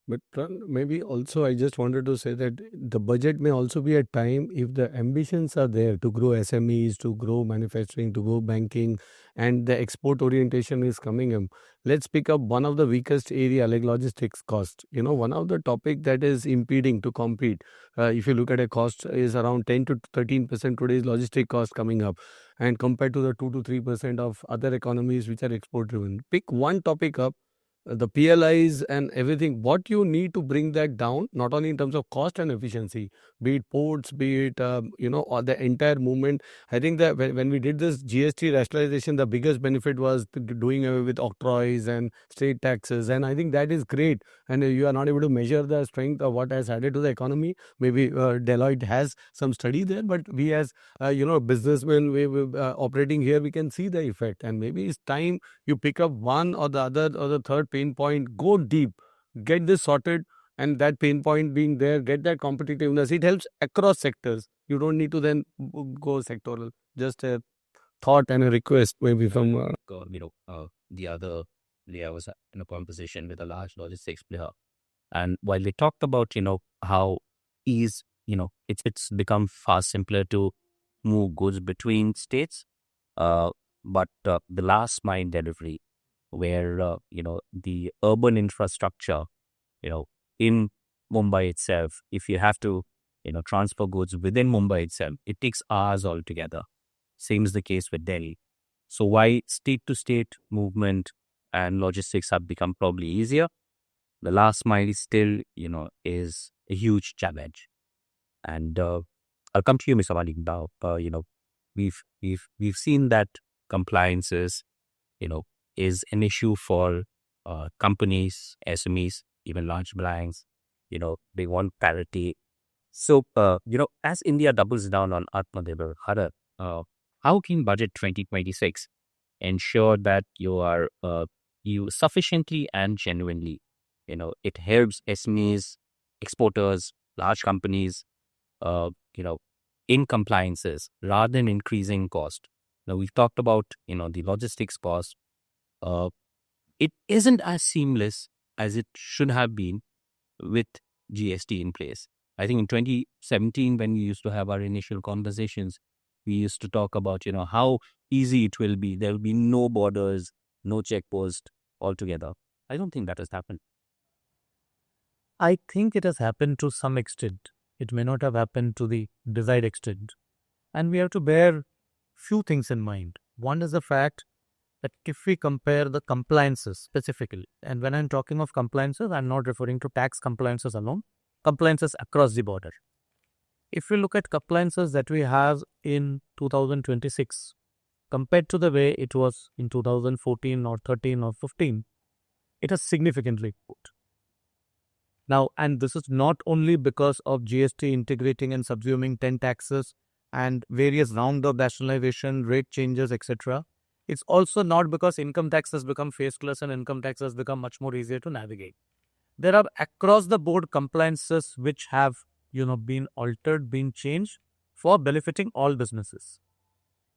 [SPEAKER 4] But maybe also I just wanted to say that the budget may also be a time if the ambitions are there to grow SMEs, to grow manufacturing, to grow banking, and the export orientation is coming in. Let's pick up one of the weakest area like logistics cost. One of the topic that is impeding to compete. If you look at a cost is around 10 to 13% today's logistic cost coming up, and compared to the 2 to 3% of other economies which are export driven. Pick one topic up, the PLIs and everything, what you need to bring that down, not only in terms of cost and efficiency, be it ports, be it, or the entire movement. I think that when we did this GST rationalization, the biggest benefit was doing away with octroys and state taxes. And I think that is great. And you are not able to measure the strength of what has added to the economy. Maybe Deloitte has some study there, but we as, businessmen, we operating here, we can see the effect. And maybe it's time you pick up one or the other or the third pain point, go deep, get this sorted, and that pain point being there, get that competitiveness. It helps across sectors. You don't need to then go sectoral. Just a thought and a request maybe from...
[SPEAKER 5] The other day I was in a conversation with a large logistics player. And while they talked about, how it's become far simpler to move goods between states, but the last mile delivery, where the urban infrastructure, in Mumbai itself, if you have to transfer goods within Mumbai itself, it takes hours altogether. Same is the case with Delhi. So why state to state movement and logistics have become probably easier, the last mile is still is a huge challenge. And I'll come to you, Mr. Malik, now. We've seen that compliances, is an issue for companies, SMEs, even large banks. They want parity. So, as India doubles down on Atmanirbhar Bharat, how can Budget 2026 ensure that you sufficiently and genuinely, it helps SMEs, exporters, large companies, in compliances rather than increasing cost? Now, we've talked about, the logistics cost. It isn't as seamless as it should have been with GST in place. I think in 2017, when we used to have our initial conversations, we used to talk about, how easy it will be. There will be no borders, no checkpost altogether. I don't think that has happened.
[SPEAKER 6] I think it has happened to some extent. It may not have happened to the desired extent. And we have to bear few things in mind. One is the fact that if we compare the compliances specifically, and when I'm talking of compliances, I'm not referring to tax compliances alone, compliances across the border. If we look at compliances that we have in 2026 compared to the way it was in 2014 or 13 or 15, it has significantly improved. Now, and this is not only because of GST integrating and subsuming 10 taxes and various round of nationalization, rate changes, etc. It's also not because income tax has become faceless and income tax has become much more easier to navigate. There are across the board compliances which have been altered, been changed for benefiting all businesses.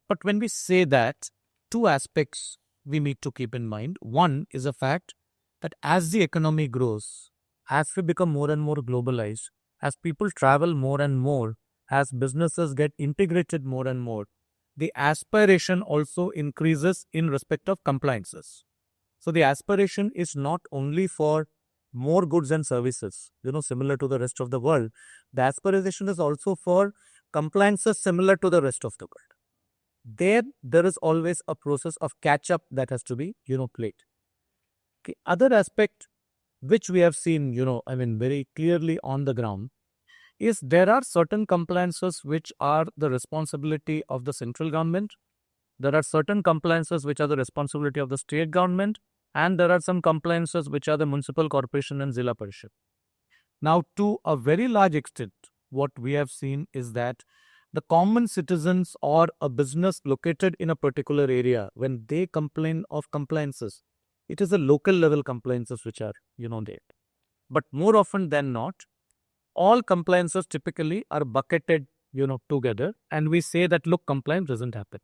[SPEAKER 6] But when we say that, two aspects we need to keep in mind. One is the fact that as the economy grows, as we become more and more globalized, as people travel more and more, as businesses get integrated more and more, the aspiration also increases in respect of compliances. So the aspiration is not only for more goods and services, similar to the rest of the world. The aspiration is also for compliances similar to the rest of the world. There is always a process of catch-up that has to be, played. Okay. Other aspect which we have seen, very clearly on the ground, is there are certain compliances which are the responsibility of the central government. There are certain compliances which are the responsibility of the state government. And there are some compliances which are the municipal corporation and Zilla Parishad. Now, to a very large extent, what we have seen is that the common citizens or a business located in a particular area, when they complain of compliances, it is the local level compliances which are, there. But more often than not, all compliances typically are bucketed, together. And we say that, look, compliance doesn't happen.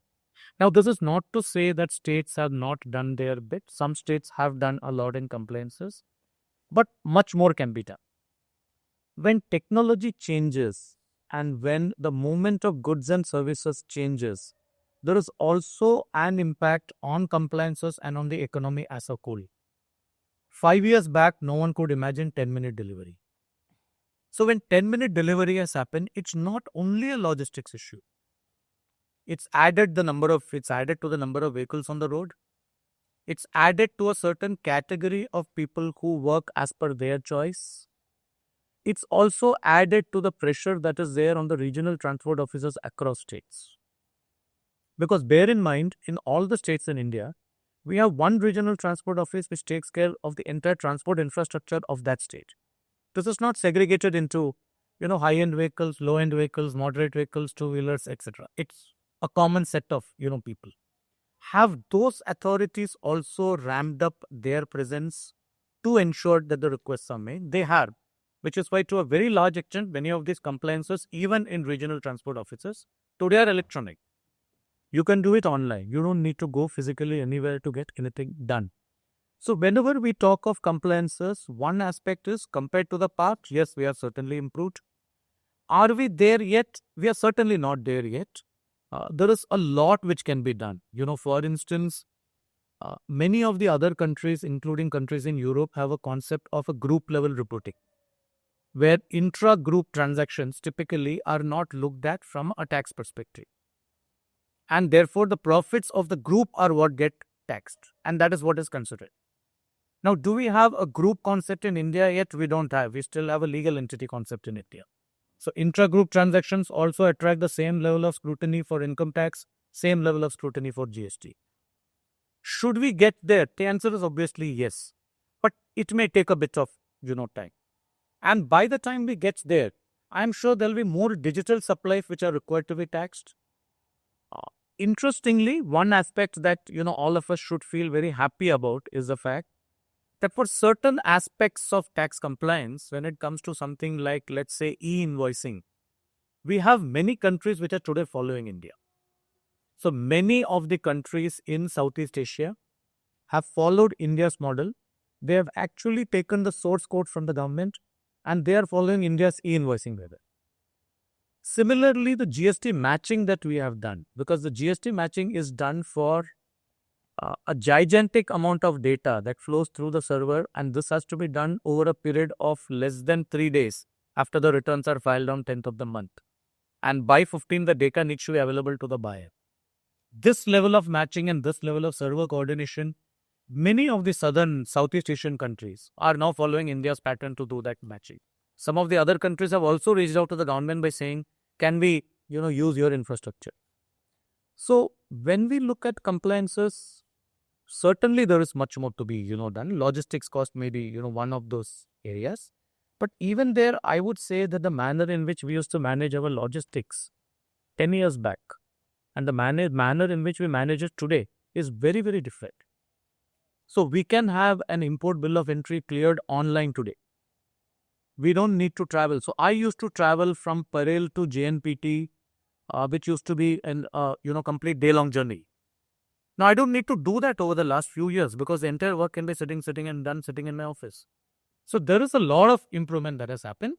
[SPEAKER 6] Now, this is not to say that states have not done their bit. Some states have done a lot in compliances. but much more can be done. When technology changes and when the movement of goods and services changes, there is also an impact on compliances and on the economy as a whole. 5 years back, no one could imagine 10-minute delivery. So when 10-minute delivery has happened, it's not only a logistics issue. It's added to the number of vehicles on the road. It's added to a certain category of people who work as per their choice. It's also added to the pressure that is there on the regional transport officers across states. Because bear in mind, in all the states in India, we have one regional transport office which takes care of the entire transport infrastructure of that state. This is not segregated into, high-end vehicles, low-end vehicles, moderate vehicles, two-wheelers, etc. It's a common set of, people. Have those authorities also ramped up their presence to ensure that the requests are made? They have, which is why to a very large extent, many of these compliances, even in regional transport offices, today are electronic. You can do it online. You don't need to go physically anywhere to get anything done. So whenever we talk of compliances, one aspect is compared to the past, yes, we are certainly improved. Are we there yet? We are certainly not there yet. There is a lot which can be done. For instance, many of the other countries, including countries in Europe, have a concept of a group level reporting, where intra-group transactions typically are not looked at from a tax perspective. And therefore, the profits of the group are what get taxed. And that is what is considered. Now, do we have a group concept in India yet? We don't have. We still have a legal entity concept in India. So, intra-group transactions also attract the same level of scrutiny for income tax, same level of scrutiny for GST. Should we get there? The answer is obviously yes. But it may take a bit of, time. And by the time we get there, I'm sure there'll be more digital supplies which are required to be taxed. Interestingly, one aspect that, all of us should feel very happy about is the fact that for certain aspects of tax compliance, when it comes to something like, let's say, e-invoicing, we have many countries which are today following India. So many of the countries in Southeast Asia have followed India's model. They have actually taken the source code from the government and they are following India's e-invoicing method. Similarly, the GST matching that we have done, because the GST matching is done for a gigantic amount of data that flows through the server, and this has to be done over a period of less than 3 days after the returns are filed on 10th of the month. And by 15th, the data needs to be available to the buyer. This level of matching and this level of server coordination, many of the Southeast Asian countries are now following India's pattern to do that matching. Some of the other countries have also reached out to the government by saying, can we, use your infrastructure? So when we look at compliances, certainly there is much more to be, done. Logistics cost may be, one of those areas. But even there, I would say that the manner in which we used to manage our logistics 10 years back and the manner in which we manage it today is very, very different. So we can have an import bill of entry cleared online today. We don't need to travel. So I used to travel from Parel to JNPT, which used to be an complete day-long journey. Now I don't need to do that over the last few years because the entire work can be sitting in my office. So there is a lot of improvement that has happened.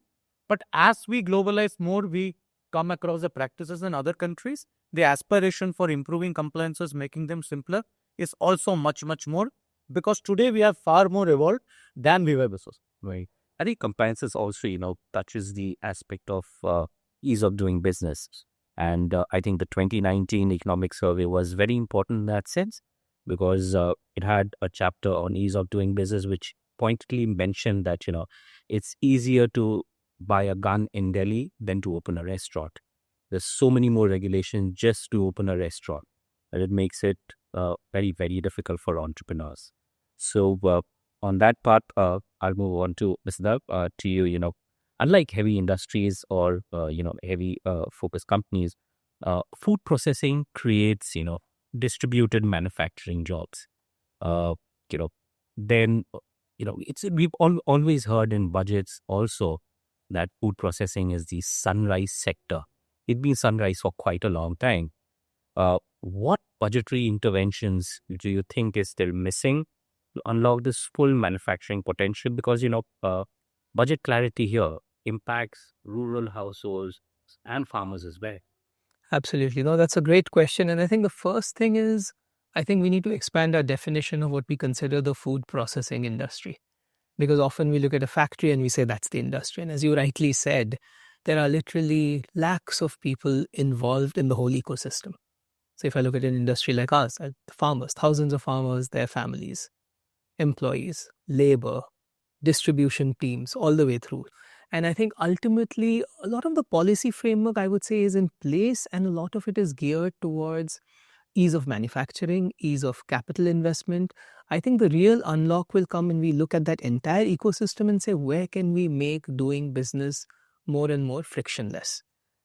[SPEAKER 6] But as we globalize more, we come across the practices in other countries. The aspiration for improving compliances, making them simpler, is also much, much more, because today we are far more evolved than we were before.
[SPEAKER 5] Right. I think compliances also, touches the aspect of ease of doing business. And I think the 2019 economic survey was very important in that sense because it had a chapter on ease of doing business, which pointedly mentioned that, it's easier to buy a gun in Delhi than to open a restaurant. There's so many more regulations just to open a restaurant, and it makes it very, very difficult for entrepreneurs. So on that part, I'll move on to Mr. Dhar, to you. Unlike heavy industries or heavy focused companies, food processing creates distributed manufacturing jobs. Then we've always heard in budgets also that food processing is the sunrise sector. It's been sunrise for quite a long time. What budgetary interventions do you think is still missing? to unlock this full manufacturing potential? Because, budget clarity here impacts rural households and farmers as well.
[SPEAKER 3] Absolutely. No, that's a great question. And I think the first thing is, I think we need to expand our definition of what we consider the food processing industry. Because often we look at a factory and we say that's the industry. And as you rightly said, there are literally lakhs of people involved in the whole ecosystem. So if I look at an industry like us, the farmers, thousands of farmers, their families, employees, labor, distribution teams, all the way through. And I think ultimately a lot of the policy framework, I would say, is in place, and a lot of it is geared towards ease of manufacturing, ease of capital investment. I think the real unlock will come when we look at that entire ecosystem and say, where can we make doing business more and more frictionless?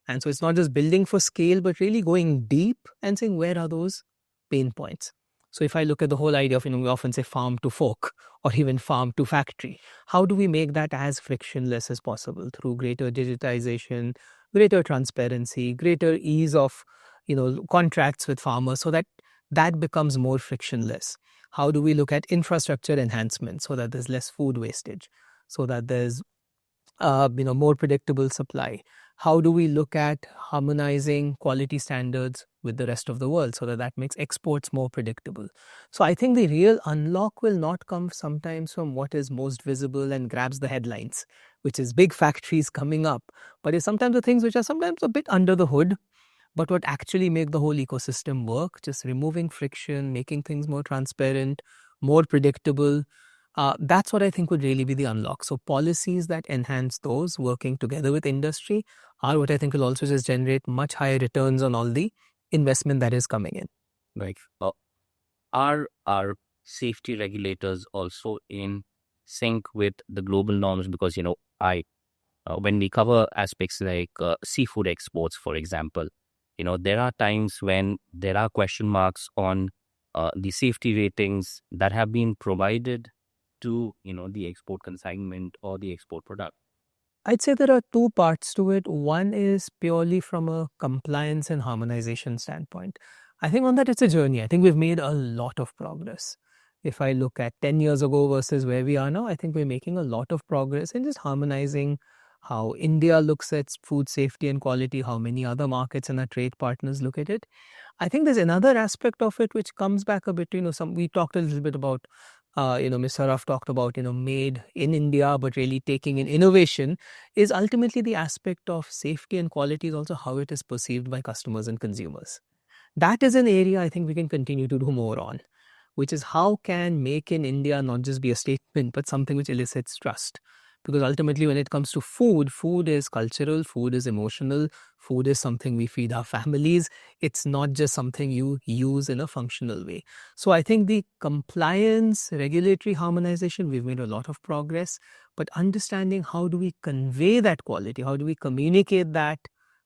[SPEAKER 3] And so it's not just building for scale, but really going deep and saying, where are those pain points? So if I look at the whole idea of, we often say farm to fork or even farm to factory, how do we make that as frictionless as possible through greater digitization, greater transparency, greater ease of, contracts with farmers, so that that becomes more frictionless? How do we look at infrastructure enhancement so that there's less food wastage, so that there's more predictable supply? How do we look at harmonizing quality standards with the rest of the world so that that makes exports more predictable? So I think the real unlock will not come sometimes from what is most visible and grabs the headlines, which is big factories coming up, but it's sometimes the things which are sometimes a bit under the hood, but what actually make the whole ecosystem work, just removing friction, making things more transparent, more predictable. That's what I think would really be the unlock. So policies that enhance those, working together with industry, are what I think will also just generate much higher returns on all the investment that is coming in.
[SPEAKER 5] Right. Are our safety regulators also in sync with the global norms? Because, when we cover aspects like seafood exports, for example, there are times when there are question marks on the safety ratings that have been provided to, the export consignment or the export product.
[SPEAKER 3] I'd say there are two parts to it. One is purely from a compliance and harmonization standpoint. I think on that it's a journey. I think we've made a lot of progress. If I look at 10 years ago versus where we are now, I think we're making a lot of progress in just harmonizing how India looks at food safety and quality, how many other markets and our trade partners look at it. I think there's another aspect of it which comes back a bit, we talked a little bit about, Ms. Saraf talked about, made in India, but really taking in innovation is ultimately the aspect of safety and quality is also how it is perceived by customers and consumers. That is an area I think we can continue to do more on, which is how can Make in India not just be a statement, but something which elicits trust. Because ultimately, when it comes to food, food is cultural, food is emotional, food is something we feed our families. It's not just something you use in a functional way. So I think the compliance, regulatory harmonization, we've made a lot of progress, but understanding how do we convey that quality, how do we communicate that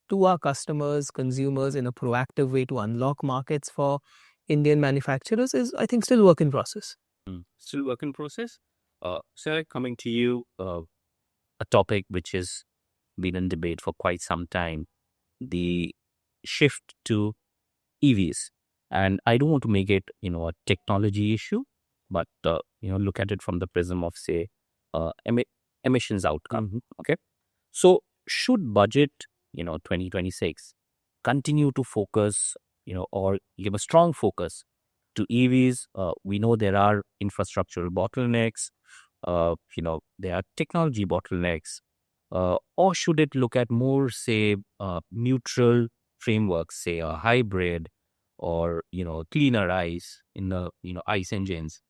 [SPEAKER 3] to our customers, consumers in a proactive way to unlock markets for Indian manufacturers is, I think, still work in process.
[SPEAKER 5] Still work in process? Sir, coming to you, a topic which has been in debate for quite some time, the shift to EVs. And I don't want to make it, a technology issue, but, look at it from the prism of, say, emissions outcome.
[SPEAKER 4] Mm-hmm.
[SPEAKER 5] Okay. So should budget, 2026 continue to focus, or give a strong focus to EVs? We know there are infrastructural bottlenecks, there are technology bottlenecks, or should it look at more, say, neutral frameworks, say a hybrid or, cleaner ICE in the, ICE engines?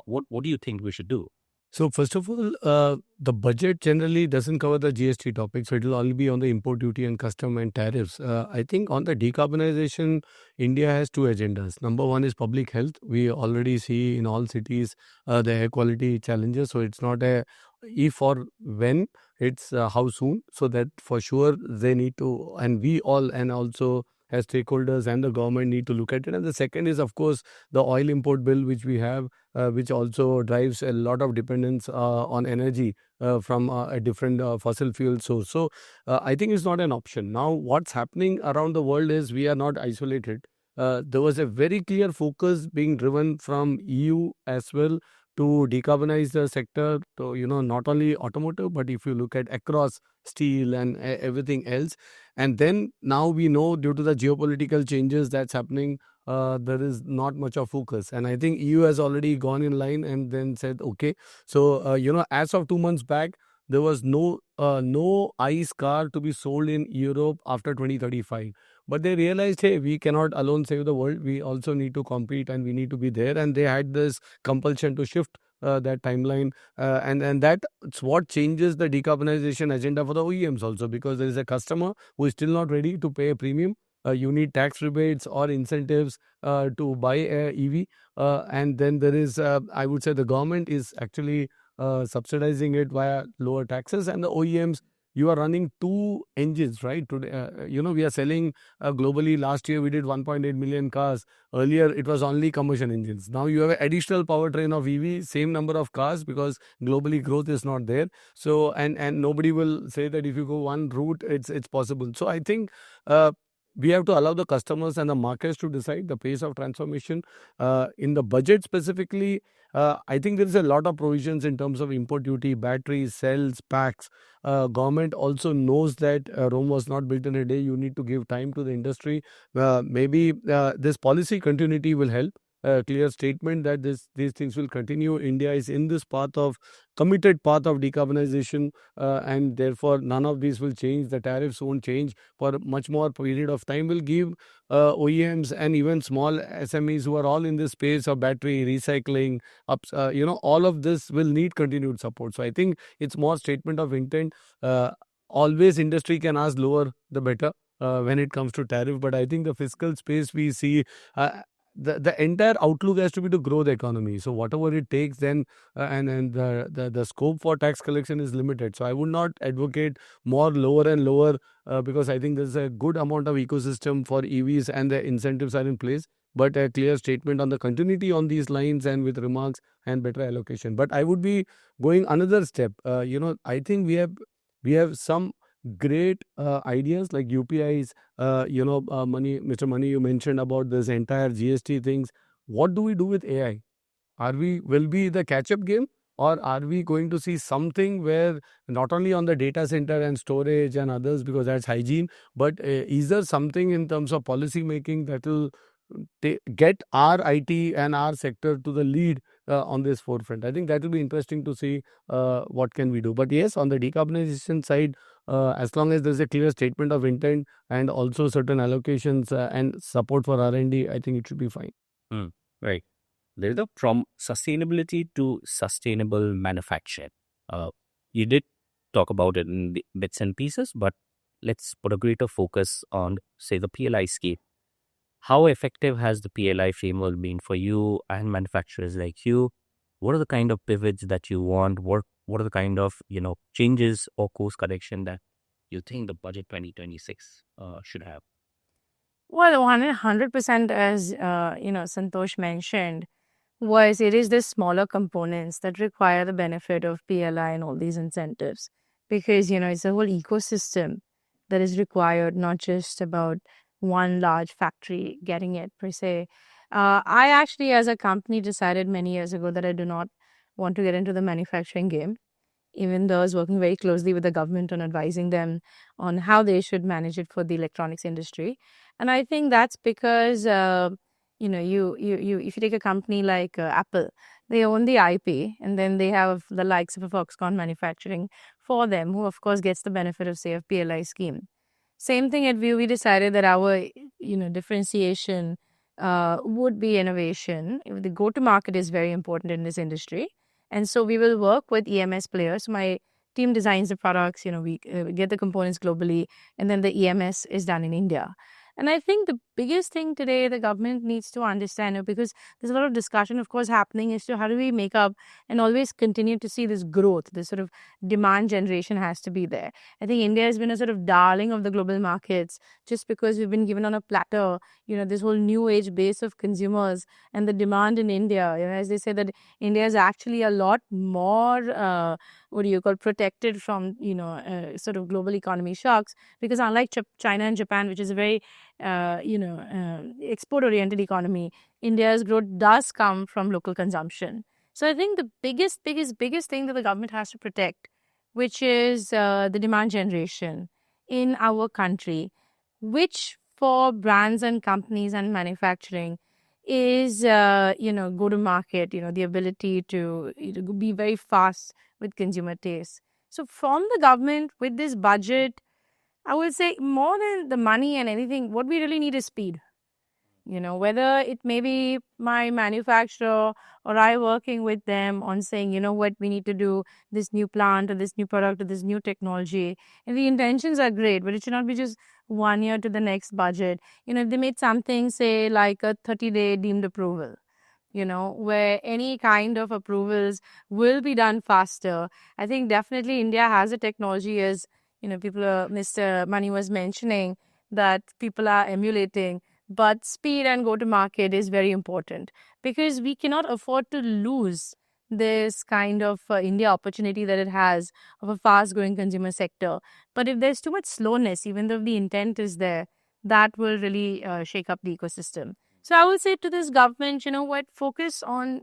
[SPEAKER 5] What do you think we should do?
[SPEAKER 4] So first of all, the budget generally doesn't cover the GST topic, so it will only be on the import duty and custom and tariffs. I think on the decarbonization, India has two agendas. Number one is public health. We already see in all cities the air quality challenges. So it's not a if or when, it's how soon. So that for sure they need to, and we all, and also as stakeholders and the government need to look at it. And the second is, of course, the oil import bill which we have, which also drives a lot of dependence on energy from a different fossil fuel source. So I think it's not an option. Now, what's happening around the world is we are not isolated. There was a very clear focus being driven from EU as well to decarbonize the sector, to, not only automotive, but if you look at across steel and everything else. And then now we know, due to the geopolitical changes that's happening, there is not much of focus. And I think EU has already gone in line and then said, okay. So, as of 2 months back, there was no ICE car to be sold in Europe after 2035. But they realized, hey, we cannot alone save the world. We also need to compete and we need to be there. And they had this compulsion to shift that timeline. And that's what changes the decarbonization agenda for the OEMs also, because there is a customer who is still not ready to pay a premium. You need tax rebates or incentives to buy a EV. And then there is, I would say, the government is actually subsidizing it via lower taxes. And the OEMs, you are running two engines, right? Today, we are selling globally. Last year, we did 1.8 million cars. Earlier, it was only combustion engines. Now you have an additional powertrain of EV, same number of cars, because globally growth is not there. So, and nobody will say that if you go one route, it's possible. So I think we have to allow the customers and the markets to decide the pace of transformation. In the budget specifically, I think there is a lot of provisions in terms of import duty, batteries, cells, packs. Government also knows that Rome was not built in a day. You need to give time to the industry. Maybe this policy continuity will help. A clear statement that these things will continue. India is in this committed path of decarbonization, and therefore none of these will change. The tariffs won't change for much more period of time. Will give OEMs and even small SMEs who are all in this space of battery recycling, all of this will need continued support. So I think it's more statement of intent. Always industry can ask lower the better when it comes to tariff, but I think the fiscal space we see. The entire outlook has to be to grow the economy. So whatever it takes, then and the scope for tax collection is limited. So I would not advocate more lower and lower because I think there's a good amount of ecosystem for EVs and the incentives are in place. But a clear statement on the continuity on these lines and with remarks and better allocation. But I would be going another step. I think we have some great ideas like UPIs, Money, Mr. Money, you mentioned about this entire GST things. What do we do with AI? Will be the catch-up game, or are we going to see something where not only on the data center and storage and others, because that's hygiene, but is there something in terms of policy making that will get our IT and our sector to the lead on this forefront? I think that will be interesting to see what can we do. But yes, on the decarbonization side, as long as there's a clear statement of intent and also certain allocations and support for R&D, I think it should be fine.
[SPEAKER 5] Right. Devita, from sustainability to sustainable manufacturing. You did talk about it in the bits and pieces, but let's put a greater focus on, say, the PLI scheme. How effective has the PLI framework been for you and manufacturers like you? What are the kind of pivots that you want? What are the kind of changes or course correction that you think the budget 2026 should have?
[SPEAKER 1] Well, 100%, as Santosh mentioned, it is the smaller components that require the benefit of PLI and all these incentives, because it's a whole ecosystem that is required, not just about one large factory getting it per se. I actually, as a company, decided many years ago that I do not want to get into the manufacturing game, even though I was working very closely with the government on advising them on how they should manage it for the electronics industry. And I think that's because, you if you take a company like Apple, they own the IP, and then they have the likes of a Foxconn manufacturing for them, who of course gets the benefit of, say, a PLI scheme. Same thing at View, we decided that our, differentiation would be innovation. The go-to-market is very important in this industry. And so we will work with EMS players. My team designs the products, we get the components globally, and then the EMS is done in India. And I think the biggest thing today the government needs to understand, because there's a lot of discussion, of course, happening as to how do we make up and always continue to see this growth, this sort of demand generation has to be there. I think India has been a sort of darling of the global markets just because we've been given on a platter, this whole new age base of consumers and the demand in India. As they say that India is actually a lot more, protected from, sort of global economy shocks, because unlike China and Japan, which is a very export-oriented economy, India's growth does come from local consumption. So I think the biggest thing that the government has to protect, which is the demand generation in our country, which for brands and companies and manufacturing is, go to market, the ability to be very fast with consumer taste. So from the government with this budget, I would say more than the money and anything, what we really need is speed. Whether it may be my manufacturer or I working with them on saying, what, we need to do this new plant or this new product or this new technology. And the intentions are great, but it should not be just 1 year to the next budget. If they made something, say, like a 30-day deemed approval, where any kind of approvals will be done faster. I think definitely India has a technology, as, Mr. Mani was mentioning, that people are emulating. But speed and go to market is very important, because we cannot afford to lose this kind of India opportunity that it has of a fast growing consumer sector. But if there's too much slowness, even though the intent is there, that will really shake up the ecosystem. So I would say to this government, focus on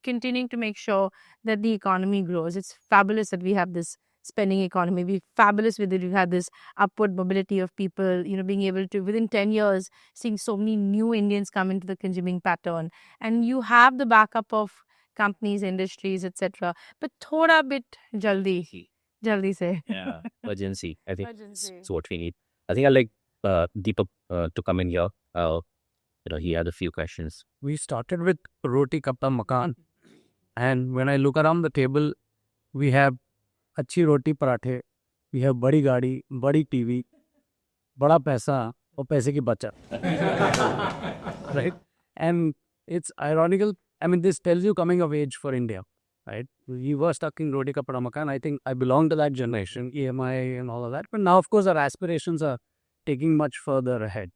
[SPEAKER 1] continuing to make sure that the economy grows. It's fabulous that we have this spending economy. We're fabulous with it. We've had this upward mobility of people, being able to, within 10 years, seeing so many new Indians come into the consuming pattern. And you have the backup of companies, industries, etc. But thoda bit jaldi se.
[SPEAKER 5] Yeah, urgency. I think
[SPEAKER 1] Urgency.
[SPEAKER 5] it's what we need. I think I'd like Deepak to come in here. He had a few questions.
[SPEAKER 4] We started with roti kapda makan, and when I look around the table, we have अच्छी रोटी पराठे, we have बड़ी गाड़ी, बड़ी TV, बड़ा पैसा और पैसे की बचत. Right? And it's ironical. I mean, this tells you coming of age for India, right? We were stuck in roti kapda makan. I think I belong to that generation, EMI and all of that. But now, of course, our aspirations are taking much further ahead.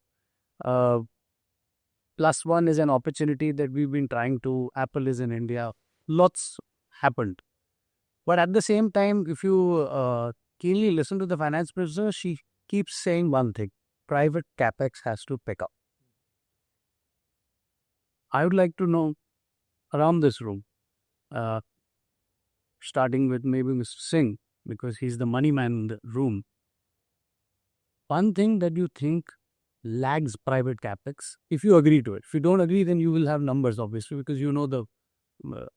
[SPEAKER 4] +1 is an opportunity that we've been trying to. Apple is in India. Lots happened. But at the same time, if you keenly listen to the finance minister, she keeps saying one thing: private capex has to pick up. I would like to know around this room, starting with maybe Mr. Singh, because he's the money man in the room. One thing that you think lags private capex, if you agree to it. If you don't agree, then you will have numbers, obviously, because you know the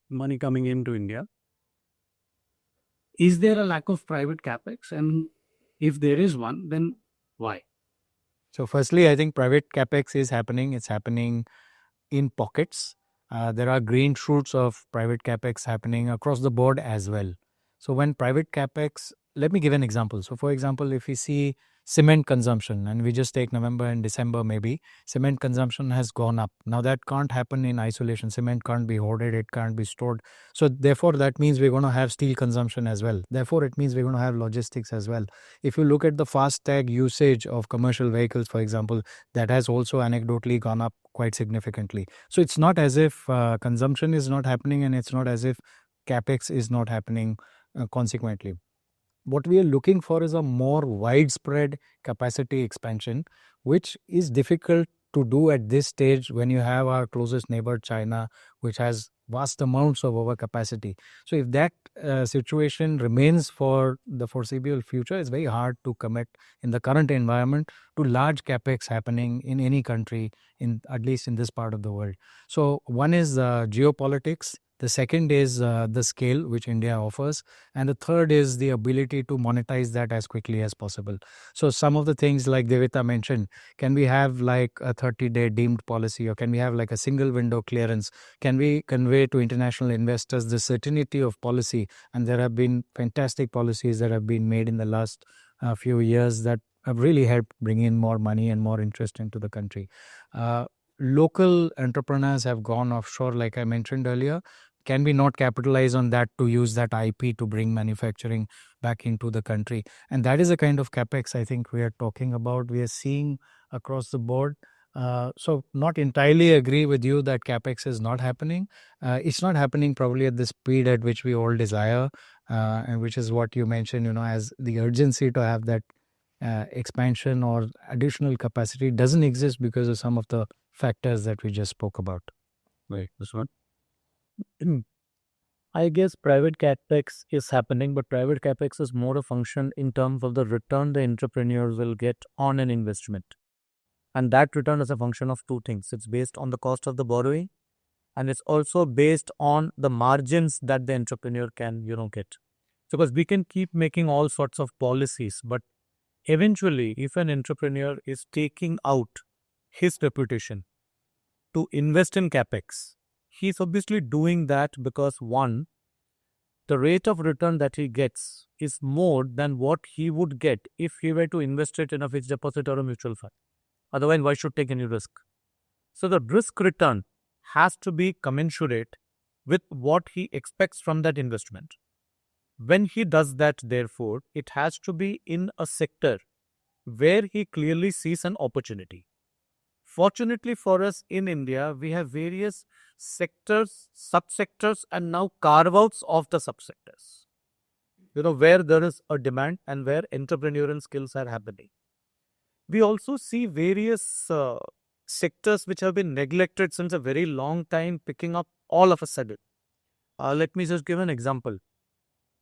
[SPEAKER 4] money coming into India. Is there a lack of private capex? And if there is one, then why?
[SPEAKER 2] So firstly, I think private capex is happening. It's happening in pockets. There are green shoots of private capex happening across the board as well. So when private capex, let me give an example. So for example, if we see cement consumption, and we just take November and December maybe, cement consumption has gone up. Now that can't happen in isolation. Cement can't be hoarded, it can't be stored. So therefore that means we're going to have steel consumption as well. Therefore it means we're going to have logistics as well. If you look at the fast tag usage of commercial vehicles, for example, that has also anecdotally gone up quite significantly. So it's not as if consumption is not happening, and it's not as if capex is not happening consequently. What we are looking for is a more widespread capacity expansion, which is difficult to do at this stage when you have our closest neighbor, China, which has vast amounts of overcapacity. So if that situation remains for the foreseeable future, it's very hard to commit in the current environment to large capex happening in any country, at least in this part of the world. So one is geopolitics. The second is the scale which India offers. And the third is the ability to monetize that as quickly as possible. So some of the things like Devita mentioned, can we have like a 30-day deemed policy, or can we have like a single window clearance? Can we convey to international investors the certainty of policy? And there have been fantastic policies that have been made in the last few years that have really helped bring in more money and more interest into the country. Local entrepreneurs have gone offshore, like I mentioned earlier. Can we not capitalize on that to use that IP to bring manufacturing back into the country? And that is the kind of capex I think we are talking about. We are seeing across the board. So not entirely agree with you that capex is not happening. It's not happening probably at the speed at which we all desire, and which is what you mentioned, as the urgency to have that expansion or additional capacity doesn't exist because of some of the factors that we just spoke about.
[SPEAKER 4] Right, this one.
[SPEAKER 6] I guess private capex is happening, but private capex is more a function in terms of the return the entrepreneurs will get on an investment. And that return is a function of two things. It's based on the cost of the borrowing, and it's also based on the margins that the entrepreneur can, get. Because we can keep making all sorts of policies, but eventually, if an entrepreneur is taking out his reputation to invest in capex, he's obviously doing that because one, the rate of return that he gets is more than what he would get if he were to invest it in a fixed deposit or a mutual fund. Otherwise, why should take any risk? So the risk return has to be commensurate with what he expects from that investment. When he does that, therefore, it has to be in a sector where he clearly sees an opportunity. Fortunately for us in India, we have various sectors, subsectors, and now carve-outs of the subsectors. Where there is a demand and where entrepreneurial skills are happening. We also see various sectors which have been neglected since a very long time picking up all of a sudden. Let me just give an example.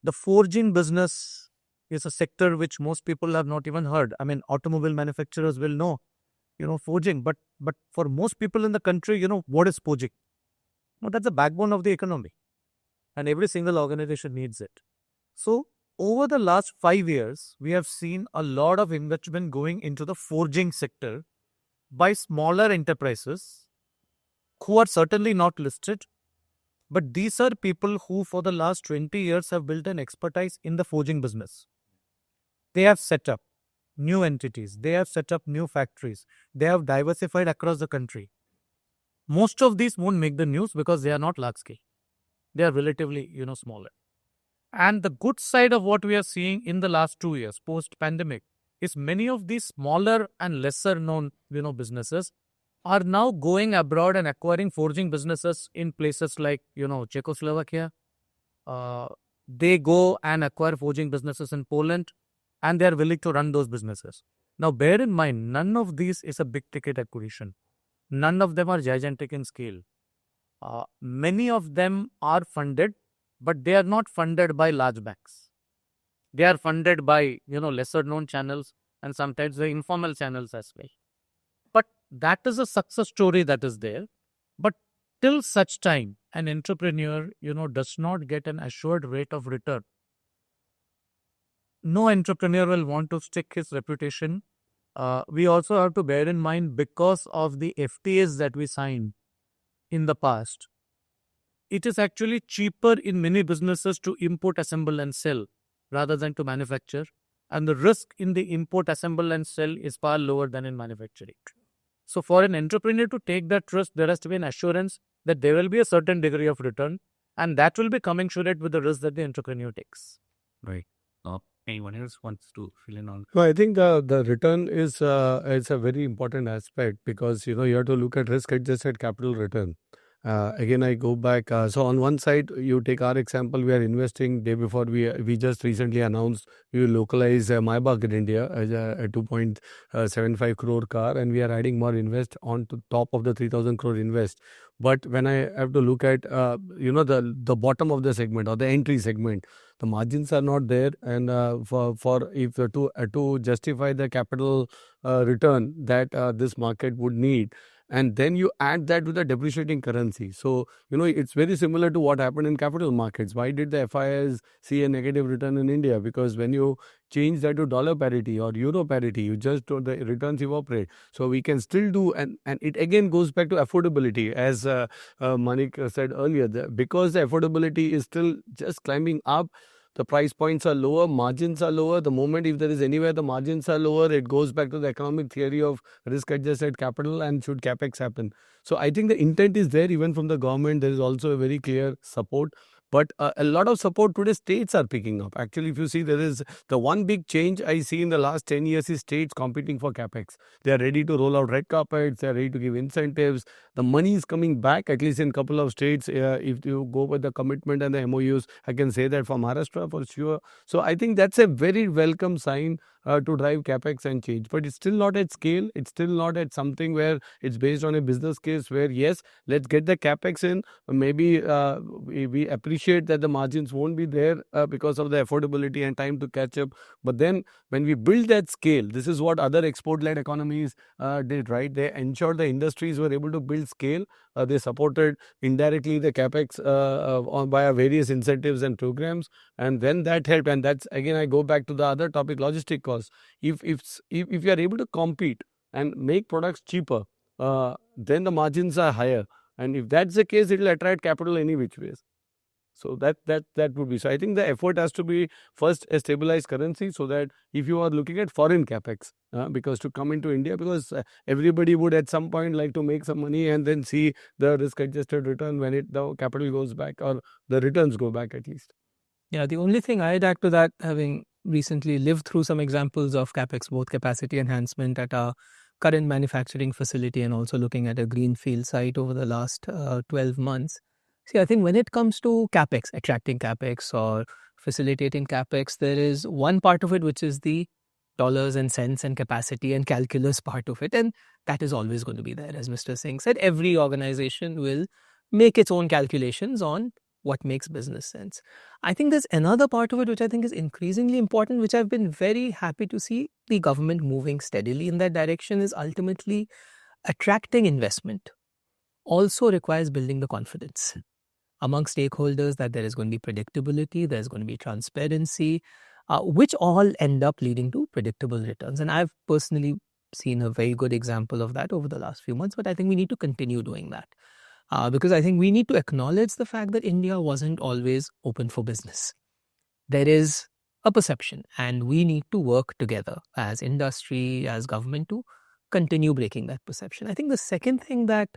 [SPEAKER 6] The forging business is a sector which most people have not even heard. I mean, automobile manufacturers will know, forging. But for most people in the country, what is forging? No, that's the backbone of the economy. And every single organization needs it. So, over the last 5 years, we have seen a lot of investment going into the forging sector by smaller enterprises who are certainly not listed. But these are people who for the last 20 years have built an expertise in the forging business. They have set up new entities. They have set up new factories. They have diversified across the country. Most of these won't make the news because they are not large scale. They are relatively, smaller. And the good side of what we are seeing in the last 2 years, post-pandemic, is many of these smaller and lesser known, businesses are now going abroad and acquiring forging businesses in places like, Czechoslovakia. They go and acquire forging businesses in Poland, and they are willing to run those businesses. Now, bear in mind, none of these is a big ticket acquisition. None of them are gigantic in scale. Many of them are funded, but they are not funded by large banks. They are funded by, lesser known channels and sometimes the informal channels as well. But that is a success story that is there. But till such time, an entrepreneur, does not get an assured rate of return, no entrepreneur will want to stick his reputation. We also have to bear in mind, because of the FTAs that we signed in the past, it is actually cheaper in many businesses to import, assemble and sell rather than to manufacture. And the risk in the import, assemble and sell is far lower than in manufacturing. So for an entrepreneur to take that risk, there has to be an assurance that there will be a certain degree of return, and that will be commensurate with the risk that the entrepreneur takes.
[SPEAKER 5] Right. Anyone else wants to fill in on?
[SPEAKER 4] Well, I think the return is a very important aspect, because you have to look at risk adjusted capital return. Again, I go back. So on one side, you take our example. We are investing. Day before, we just recently announced we will localize Maybach in India as a 2.75 crore car, and we are adding more invest on to top of the 3,000 crore invest. But when I have to look at the bottom of the segment or the entry segment, the margins are not there, and for if to justify the capital return that this market would need. And then you add that with a depreciating currency. So, it's very similar to what happened in capital markets. Why did the FIs see a negative return in India? Because when you change that to dollar parity or euro parity, you just don't, the returns evaporate. So we can still do, and it again goes back to affordability, as Manik said earlier, because the affordability is still just climbing up. The price points are lower, margins are lower. The moment if there is anywhere the margins are lower, it goes back to the economic theory of risk-adjusted capital and should capex happen. So I think the intent is there even from the government. There is also a very clear support. But a lot of support today states are picking up. Actually, if you see, there is the one big change I see in the last 10 years is states competing for capex. They are ready to roll out red carpets. They are ready to give incentives. The money is coming back, at least in a couple of states. If you go with the commitment and the MOUs, I can say that for Maharashtra for sure. So I think that's a very welcome sign to drive capex and change. But it's still not at scale. It's still not at something where it's based on a business case where, yes, let's get the capex in. Maybe we appreciate appreciate that the margins won't be there because of the affordability and time to catch up. But then when we build that scale, this is what other export-led economies did, right? They ensured the industries were able to build scale. They supported indirectly the capex via various incentives and programs, and then that helped. And that's again, I go back to the other topic, logistic costs. If you are able to compete and make products cheaper, then the margins are higher. And if that's the case, it will attract capital any which ways. So that would be. So I think the effort has to be first a stabilized currency, so that if you are looking at foreign capex, because to come into India, because everybody would at some point like to make some money and then see the risk adjusted return when the capital goes back, or the returns go back at least.
[SPEAKER 3] Yeah, the only thing I'd add to that, having recently lived through some examples of capex, both capacity enhancement at our current manufacturing facility and also looking at a greenfield site over the last 12 months. See, I think when it comes to capex, attracting capex or facilitating capex, there is one part of it which is the dollars and cents and capacity and calculus part of it. And that is always going to be there. As Mr. Singh said, every organization will make its own calculations on what makes business sense. I think there's another part of it which I think is increasingly important, which I've been very happy to see the government moving steadily in that direction, is ultimately attracting investment also requires building the confidence among stakeholders that there is going to be predictability, there's going to be transparency, which all end up leading to predictable returns. And I've personally seen a very good example of that over the last few months, but I think we need to continue doing that. Because I think we need to acknowledge the fact that India wasn't always open for business. There is a perception, and we need to work together as industry, as government, to continue breaking that perception. I think the second thing that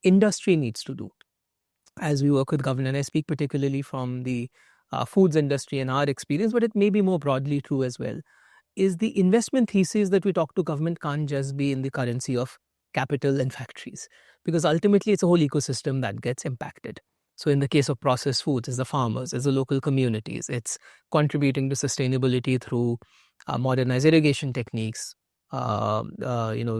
[SPEAKER 3] industry needs to do as we work with government, and I speak particularly from the foods industry and our experience, but it may be more broadly true as well, is the investment thesis that we talk to government can't just be in the currency of capital and factories, because ultimately it's a whole ecosystem that gets impacted. So in the case of processed foods, it's the farmers, it's the local communities, it's contributing to sustainability through modernized irrigation techniques,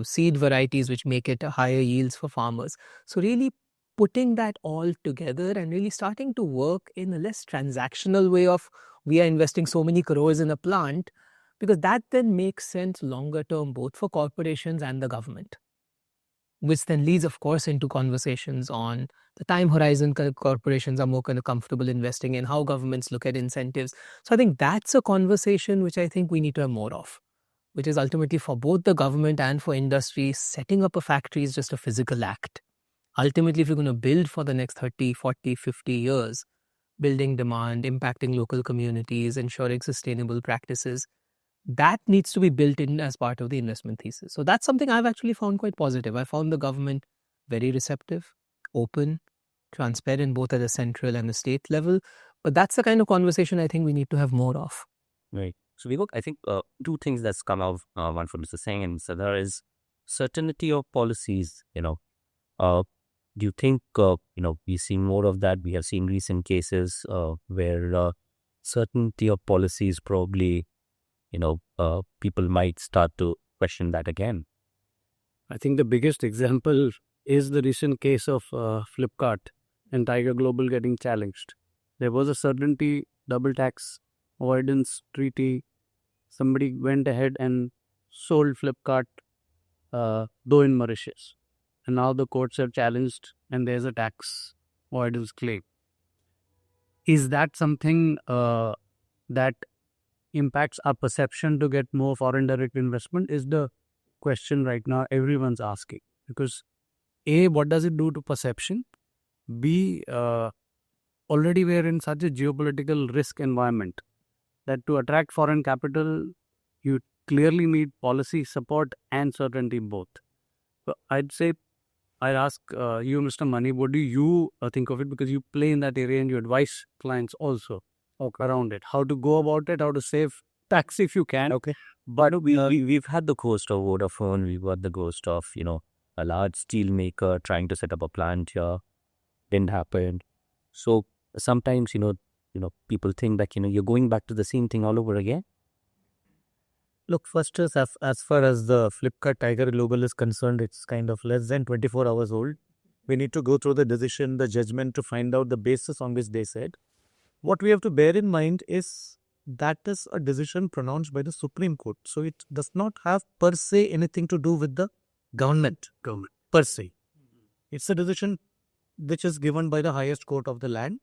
[SPEAKER 3] seed varieties which make it higher yields for farmers. So really putting that all together and really starting to work in a less transactional way of we are investing so many crores in a plant, because that then makes sense longer term both for corporations and the government, which then leads, of course, into conversations on the time horizon corporations are more kind of comfortable investing in, how governments look at incentives. So I think that's a conversation which I think we need to have more of, which is ultimately for both the government and for industry, setting up a factory is just a physical act. Ultimately, if you're going to build for the next 30, 40, 50 years, building demand, impacting local communities, ensuring sustainable practices, that needs to be built in as part of the investment thesis. So that's something I've actually found quite positive. I found the government very receptive, open, transparent, both at the central and the state level. But that's the kind of conversation I think we need to have more of.
[SPEAKER 5] Right. So Vivek, I think two things that's come out, one from Mr. Singh and Mr. Dhar, is certainty of policies. Do you think, we see more of that? We have seen recent cases where certainty of policies probably, people might start to question that again.
[SPEAKER 4] I think the biggest example is the recent case of Flipkart and Tiger Global getting challenged. There was a certainty double tax avoidance treaty. Somebody went ahead and sold Flipkart, though in Mauritius. And now the courts have challenged and there's a tax avoidance claim. Is that something that impacts our perception to get more foreign direct investment? Is the question right now everyone's asking. Because A, what does it do to perception? B, already we're in such a geopolitical risk environment that to attract foreign capital, you clearly need policy support and certainty both. So I'd say, I'd ask you, Mr. Mani, what do you think of it? Because you play in that area and you advise clients also around it. How to go about it, how to save tax if you can.
[SPEAKER 5] Okay. But we've had the ghost of Vodafone, we've got the ghost of, a large steel maker trying to set up a plant here. Didn't happen. So sometimes, people think that, you're going back to the same thing all over again.
[SPEAKER 6] Look, first is as far as the Flipkart Tiger Global is concerned, it's kind of less than 24 hours old. We need to go through the decision, the judgment to find out the basis on which they said. What we have to bear in mind is that is a decision pronounced by the Supreme Court. So it does not have per se anything to do with the government per se. It's a decision which is given by the highest court of the land,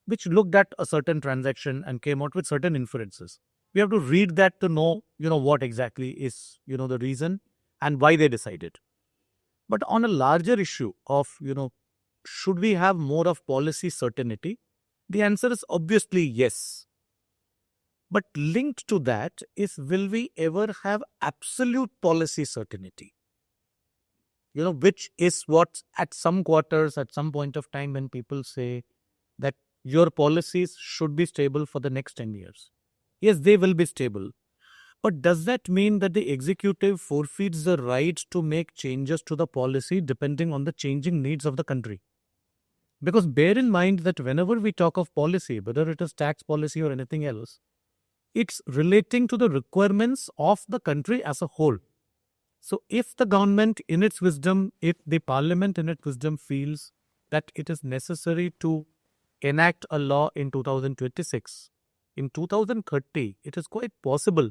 [SPEAKER 6] which looked at a certain transaction and came out with certain inferences. We have to read that to know, what exactly is, the reason and why they decided. But on a larger issue of, should we have more of policy certainty? The answer is obviously yes. But linked to that is, will we ever have absolute policy certainty? Which is what at some quarters, at some point of time when people say that your policies should be stable for the next 10 years. Yes, they will be stable. But does that mean that the executive forfeits the right to make changes to the policy depending on the changing needs of the country? Because bear in mind that whenever we talk of policy, whether it is tax policy or anything else, it's relating to the requirements of the country as a whole. So if the government in its wisdom, if the parliament in its wisdom feels that it is necessary to enact a law in 2026, in 2030, it is quite possible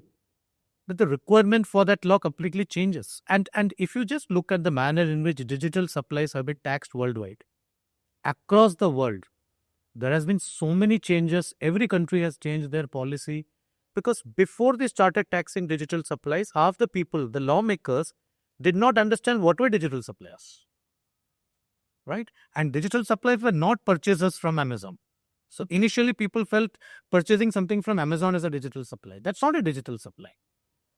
[SPEAKER 6] that the requirement for that law completely changes. And if you just look at the manner in which digital supplies have been taxed worldwide, across the world, there has been so many changes. Every country has changed their policy. Because before they started taxing digital supplies, half the people, the lawmakers, did not understand what were digital supplies. Right? And digital supplies were not purchases from Amazon. So initially people felt purchasing something from Amazon as a digital supply. That's not a digital supply.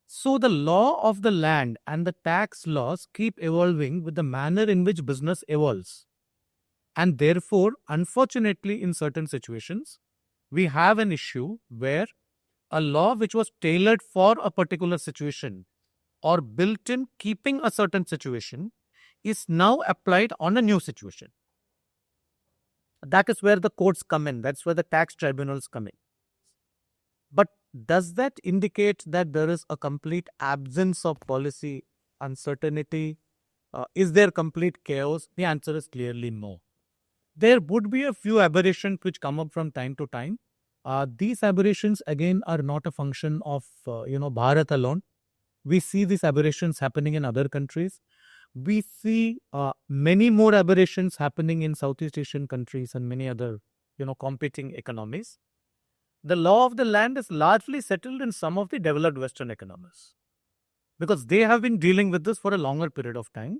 [SPEAKER 6] So the law of the land and the tax laws keep evolving with the manner in which business evolves. And therefore, unfortunately, in certain situations, we have an issue where a law which was tailored for a particular situation or built in keeping a certain situation is now applied on a new situation. That is where the courts come in. That's where the tax tribunals come in. But does that indicate that there is a complete absence of policy uncertainty? Is there complete chaos? The answer is clearly no. There would be a few aberrations which come up from time to time. These aberrations again are not a function of Bharat alone. We see these aberrations happening in other countries. We see many more aberrations happening in Southeast Asian countries and many other competing economies. The law of the land is largely settled in some of the developed Western economies because they have been dealing with this for a longer period of time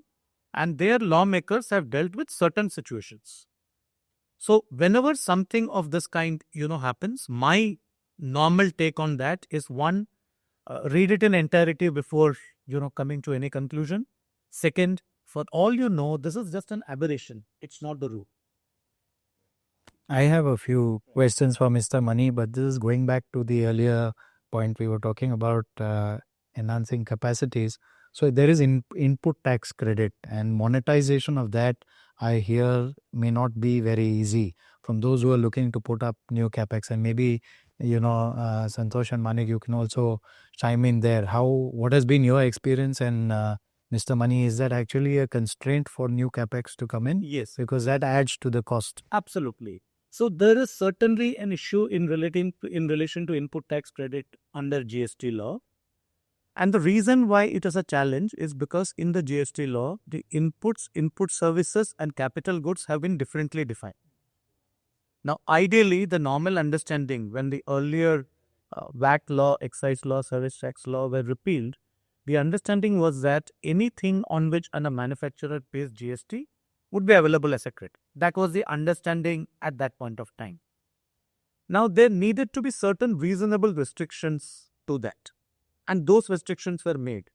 [SPEAKER 6] and their lawmakers have dealt with certain situations. So whenever something of this kind, happens, my normal take on that is one, read it in entirety before, coming to any conclusion. Second, for all this is just an aberration. It's not the rule.
[SPEAKER 2] I have a few questions for Mr. Mani, but this is going back to the earlier point we were talking about enhancing capacities. So there is input tax credit and monetization of that, I hear, may not be very easy from those who are looking to put up new capex. And maybe, Santosh and Manik, you can also chime in there. What has been your experience? And Mr. Mani, is that actually a constraint for new capex to come in?
[SPEAKER 6] Yes.
[SPEAKER 2] Because that adds to the cost.
[SPEAKER 6] Absolutely. So there is certainly an issue in relation to input tax credit under GST law. And the reason why it is a challenge is because in the GST law, the inputs, input services and capital goods have been differently defined. Now, ideally, the normal understanding when the earlier VAT law, excise law, service tax law were repealed, the understanding was that anything on which a manufacturer pays GST would be available as a credit. That was the understanding at that point of time. Now, there needed to be certain reasonable restrictions to that. And those restrictions were made.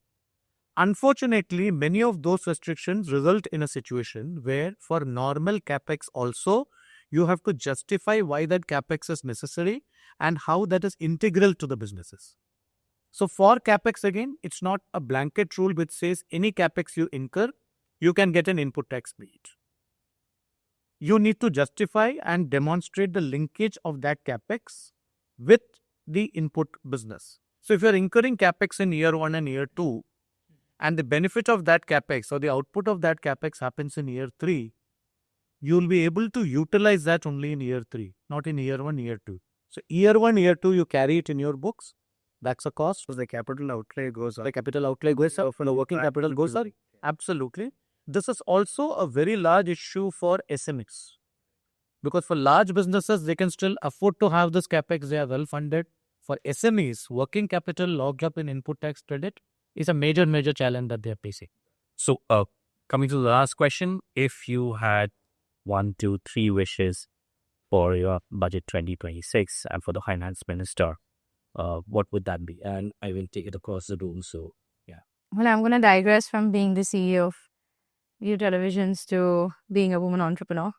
[SPEAKER 6] Unfortunately, many of those restrictions result in a situation where for normal capex also, you have to justify why that capex is necessary and how that is integral to the businesses. So for capex again, it's not a blanket rule which says any capex you incur, you can get an input tax rebate. You need to justify and demonstrate the linkage of that capex with the input business. So if you're incurring capex in year 1 and year 2, and the benefit of that capex or the output of that capex happens in year 3, you'll be able to utilize that only in year 3, not in year 1, year 2. So year 1, year 2, you carry it in your books. That's a cost.
[SPEAKER 2] So the capital outlay goes up.
[SPEAKER 6] The capital outlay goes up, the working capital goes up. Absolutely. This is also a very large issue for SMEs. Because for large businesses, they can still afford to have this capex, they are well funded. For SMEs, working capital locked up in input tax credit is a major, major challenge that they are facing.
[SPEAKER 5] So, coming to the last question, if you had 1, 2, 3 wishes for your budget 2026 and for the finance minister, what would that be? And I will take it across the room. So,
[SPEAKER 1] Well, I'm going to digress from being the CEO of View Televisions to being a woman entrepreneur.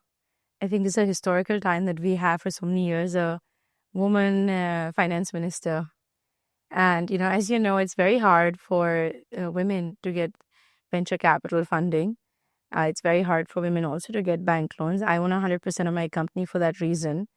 [SPEAKER 1] I think it's a historical time that we have for so many years, a woman finance minister. And, as you know, it's very hard for women to get venture capital funding. It's very hard for women also to get bank loans. I own 100% of my company for that reason.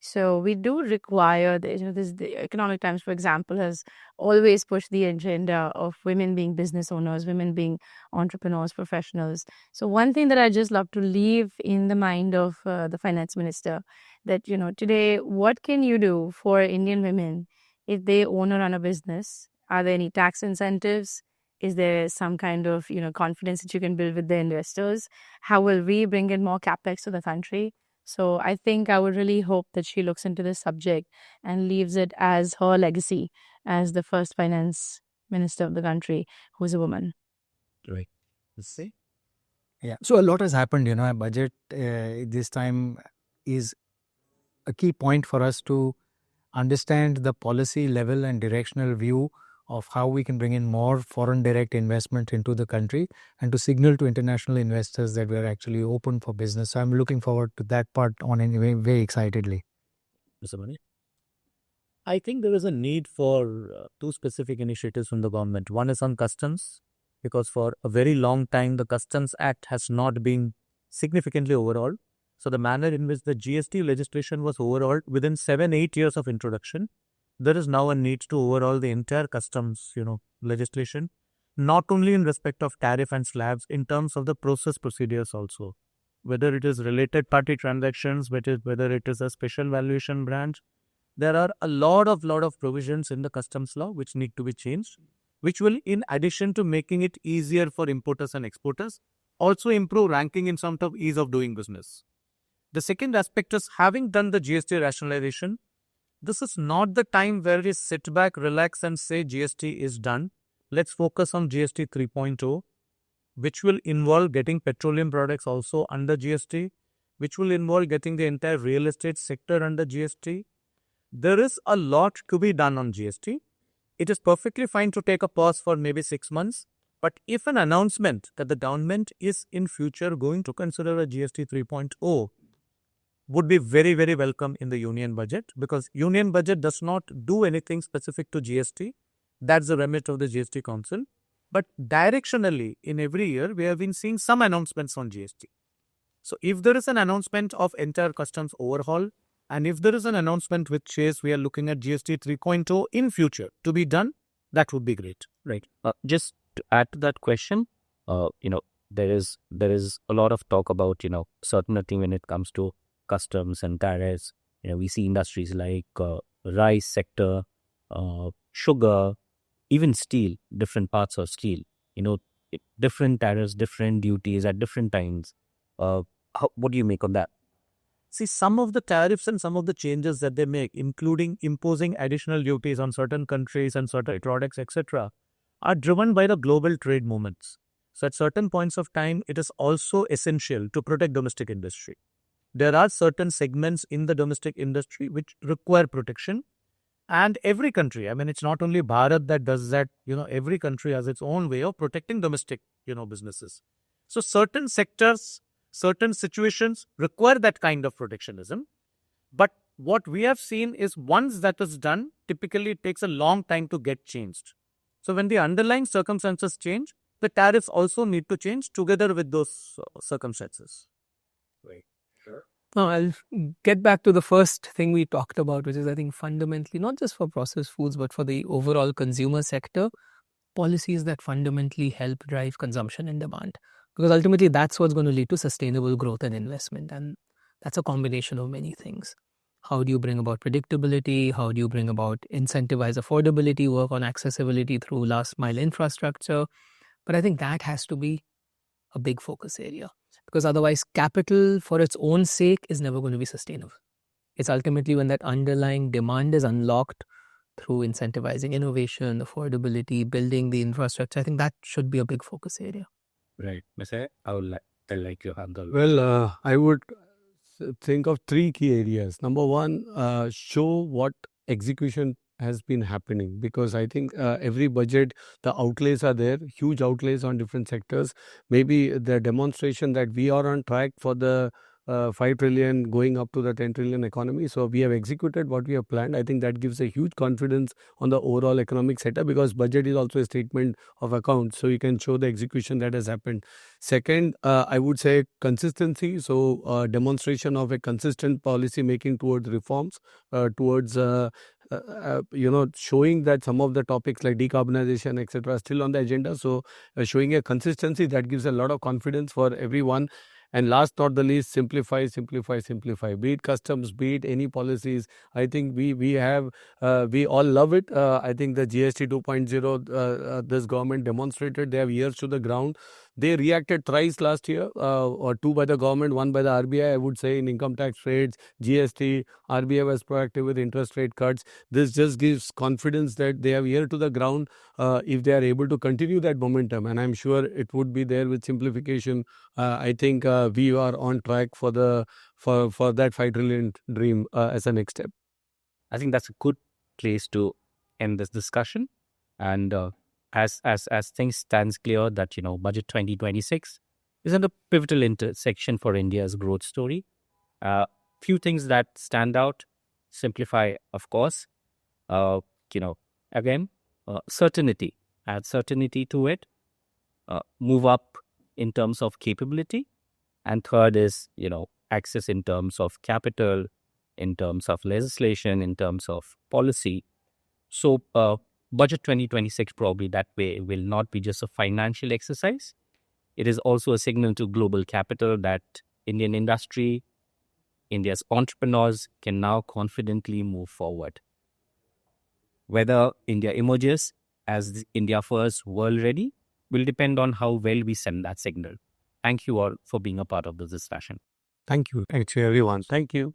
[SPEAKER 1] So we do require, the Economic Times, for example, has always pushed the agenda of women being business owners, women being entrepreneurs, professionals. So one thing that I just love to leave in the mind of the finance minister, that, today, what can you do for Indian women if they own or run a business? Are there any tax incentives? Is there some kind of, confidence that you can build with the investors? How will we bring in more capex to the country? So I think I would really hope that she looks into this subject and leaves it as her legacy as the first finance minister of the country who's a woman.
[SPEAKER 5] right. Let's see.
[SPEAKER 2] Yeah. So a lot has happened, a budget this time is a key point for us to understand the policy level and directional view of how we can bring in more foreign direct investment into the country and to signal to international investors that we are actually open for business. So I'm looking forward to that part very excitedly.
[SPEAKER 6] Mr. Mani? I think there is a need for 2 specific initiatives from the government. One is on customs, because for a very long time, the Customs Act has not been significantly overhauled. So the manner in which the GST legislation was overhauled within 7-8 years of introduction, there is now a need to overhaul the entire customs, legislation, not only in respect of tariff and slabs, in terms of the process procedures also. Whether it is related party transactions, whether it is a special valuation branch, there are a lot of provisions in the customs law which need to be changed, which will, in addition to making it easier for importers and exporters, also improve ranking in terms of ease of doing business. The second aspect is, having done the GST rationalization, this is not the time where we sit back, relax and say GST is done. Let's focus on GST 3.0, which will involve getting petroleum products also under GST, which will involve getting the entire real estate sector under GST. There is a lot to be done on GST. It is perfectly fine to take a pause for maybe 6 months. But if an announcement that the government is in future going to consider a GST 3.0 would be very, very welcome in the union budget, because union budget does not do anything specific to GST. That's the remit of the GST Council. But directionally, in every year, we have been seeing some announcements on GST. So if there is an announcement of entire customs overhaul, and if there is an announcement which says we are looking at GST 3.0 in future to be done, that would be great.
[SPEAKER 5] Right. Just to add to that question, there is a lot of talk about, certainty when it comes to customs and tariffs. We see industries like rice sector, sugar, even steel, different parts of steel, different tariffs, different duties at different times. What do you make of that?
[SPEAKER 6] See, some of the tariffs and some of the changes that they make, including imposing additional duties on certain countries and certain products, etc., are driven by the global trade movements. So at certain points of time, it is also essential to protect domestic industry. There are certain segments in the domestic industry which require protection. And every country, it's not only Bharat that does that, every country has its own way of protecting domestic, businesses. So certain sectors, certain situations require that kind of protectionism. But what we have seen is, once that is done, typically it takes a long time to get changed. So when the underlying circumstances change, the tariffs also need to change together with those circumstances.
[SPEAKER 5] Right. Sure.
[SPEAKER 3] Now, I'll get back to the first thing we talked about, which is, I think, fundamentally, not just for processed foods, but for the overall consumer sector, policies that fundamentally help drive consumption and demand. Because ultimately, that's what's going to lead to sustainable growth and investment. And that's a combination of many things. How do you bring about predictability? How do you bring about incentivize affordability, work on accessibility through last mile infrastructure? But I think that has to be a big focus area, because otherwise capital for its own sake is never going to be sustainable. It's ultimately when that underlying demand is unlocked through incentivizing innovation, affordability, building the infrastructure. I think that should be a big focus area.
[SPEAKER 5] Right. Mr. I would like your handle.
[SPEAKER 4] Well, I would think of three key areas. Number one, show what execution has been happening, because I think every budget, the outlays are there, huge outlays on different sectors. Maybe the demonstration that we are on track for the 5 trillion going up to the 10 trillion economy. So we have executed what we have planned. I think that gives a huge confidence on the overall economic setup, because budget is also a statement of account. So you can show the execution that has happened. Second, I would say consistency. So demonstration of a consistent policy making towards reforms, towards showing that some of the topics like decarbonization, etc., are still on the agenda. So showing a consistency that gives a lot of confidence for everyone. And last not the least, simplify, simplify, simplify. Be it customs, be it any policies. I think we all love it. I think the GST 2.0, this government demonstrated. They have ears to the ground. They reacted thrice last year, or two by the government, one by the RBI. I would say in income tax rates, GST, RBI was proactive with interest rate cuts. This just gives confidence that they have ear to the ground if they are able to continue that momentum. And I'm sure it would be there with simplification. I think we are on track for that 5 trillion dream as a next step.
[SPEAKER 5] I think that's a good place to end this discussion. And as things stands clear that Budget 2026 is at a pivotal intersection for India's growth story. Few things that stand out: simplify, of course. Again, certainty. Add certainty to it. Move up in terms of capability. And third is, access in terms of capital, in terms of legislation, in terms of policy. So Budget 2026 probably that way will not be just a financial exercise. It is also a signal to global capital that Indian industry, India's entrepreneurs can now confidently move forward. Whether India emerges as the India first, world ready will depend on how well we send that signal. Thank you all for being a part of this discussion.
[SPEAKER 4] Thank you. Thank you, everyone. Thank you.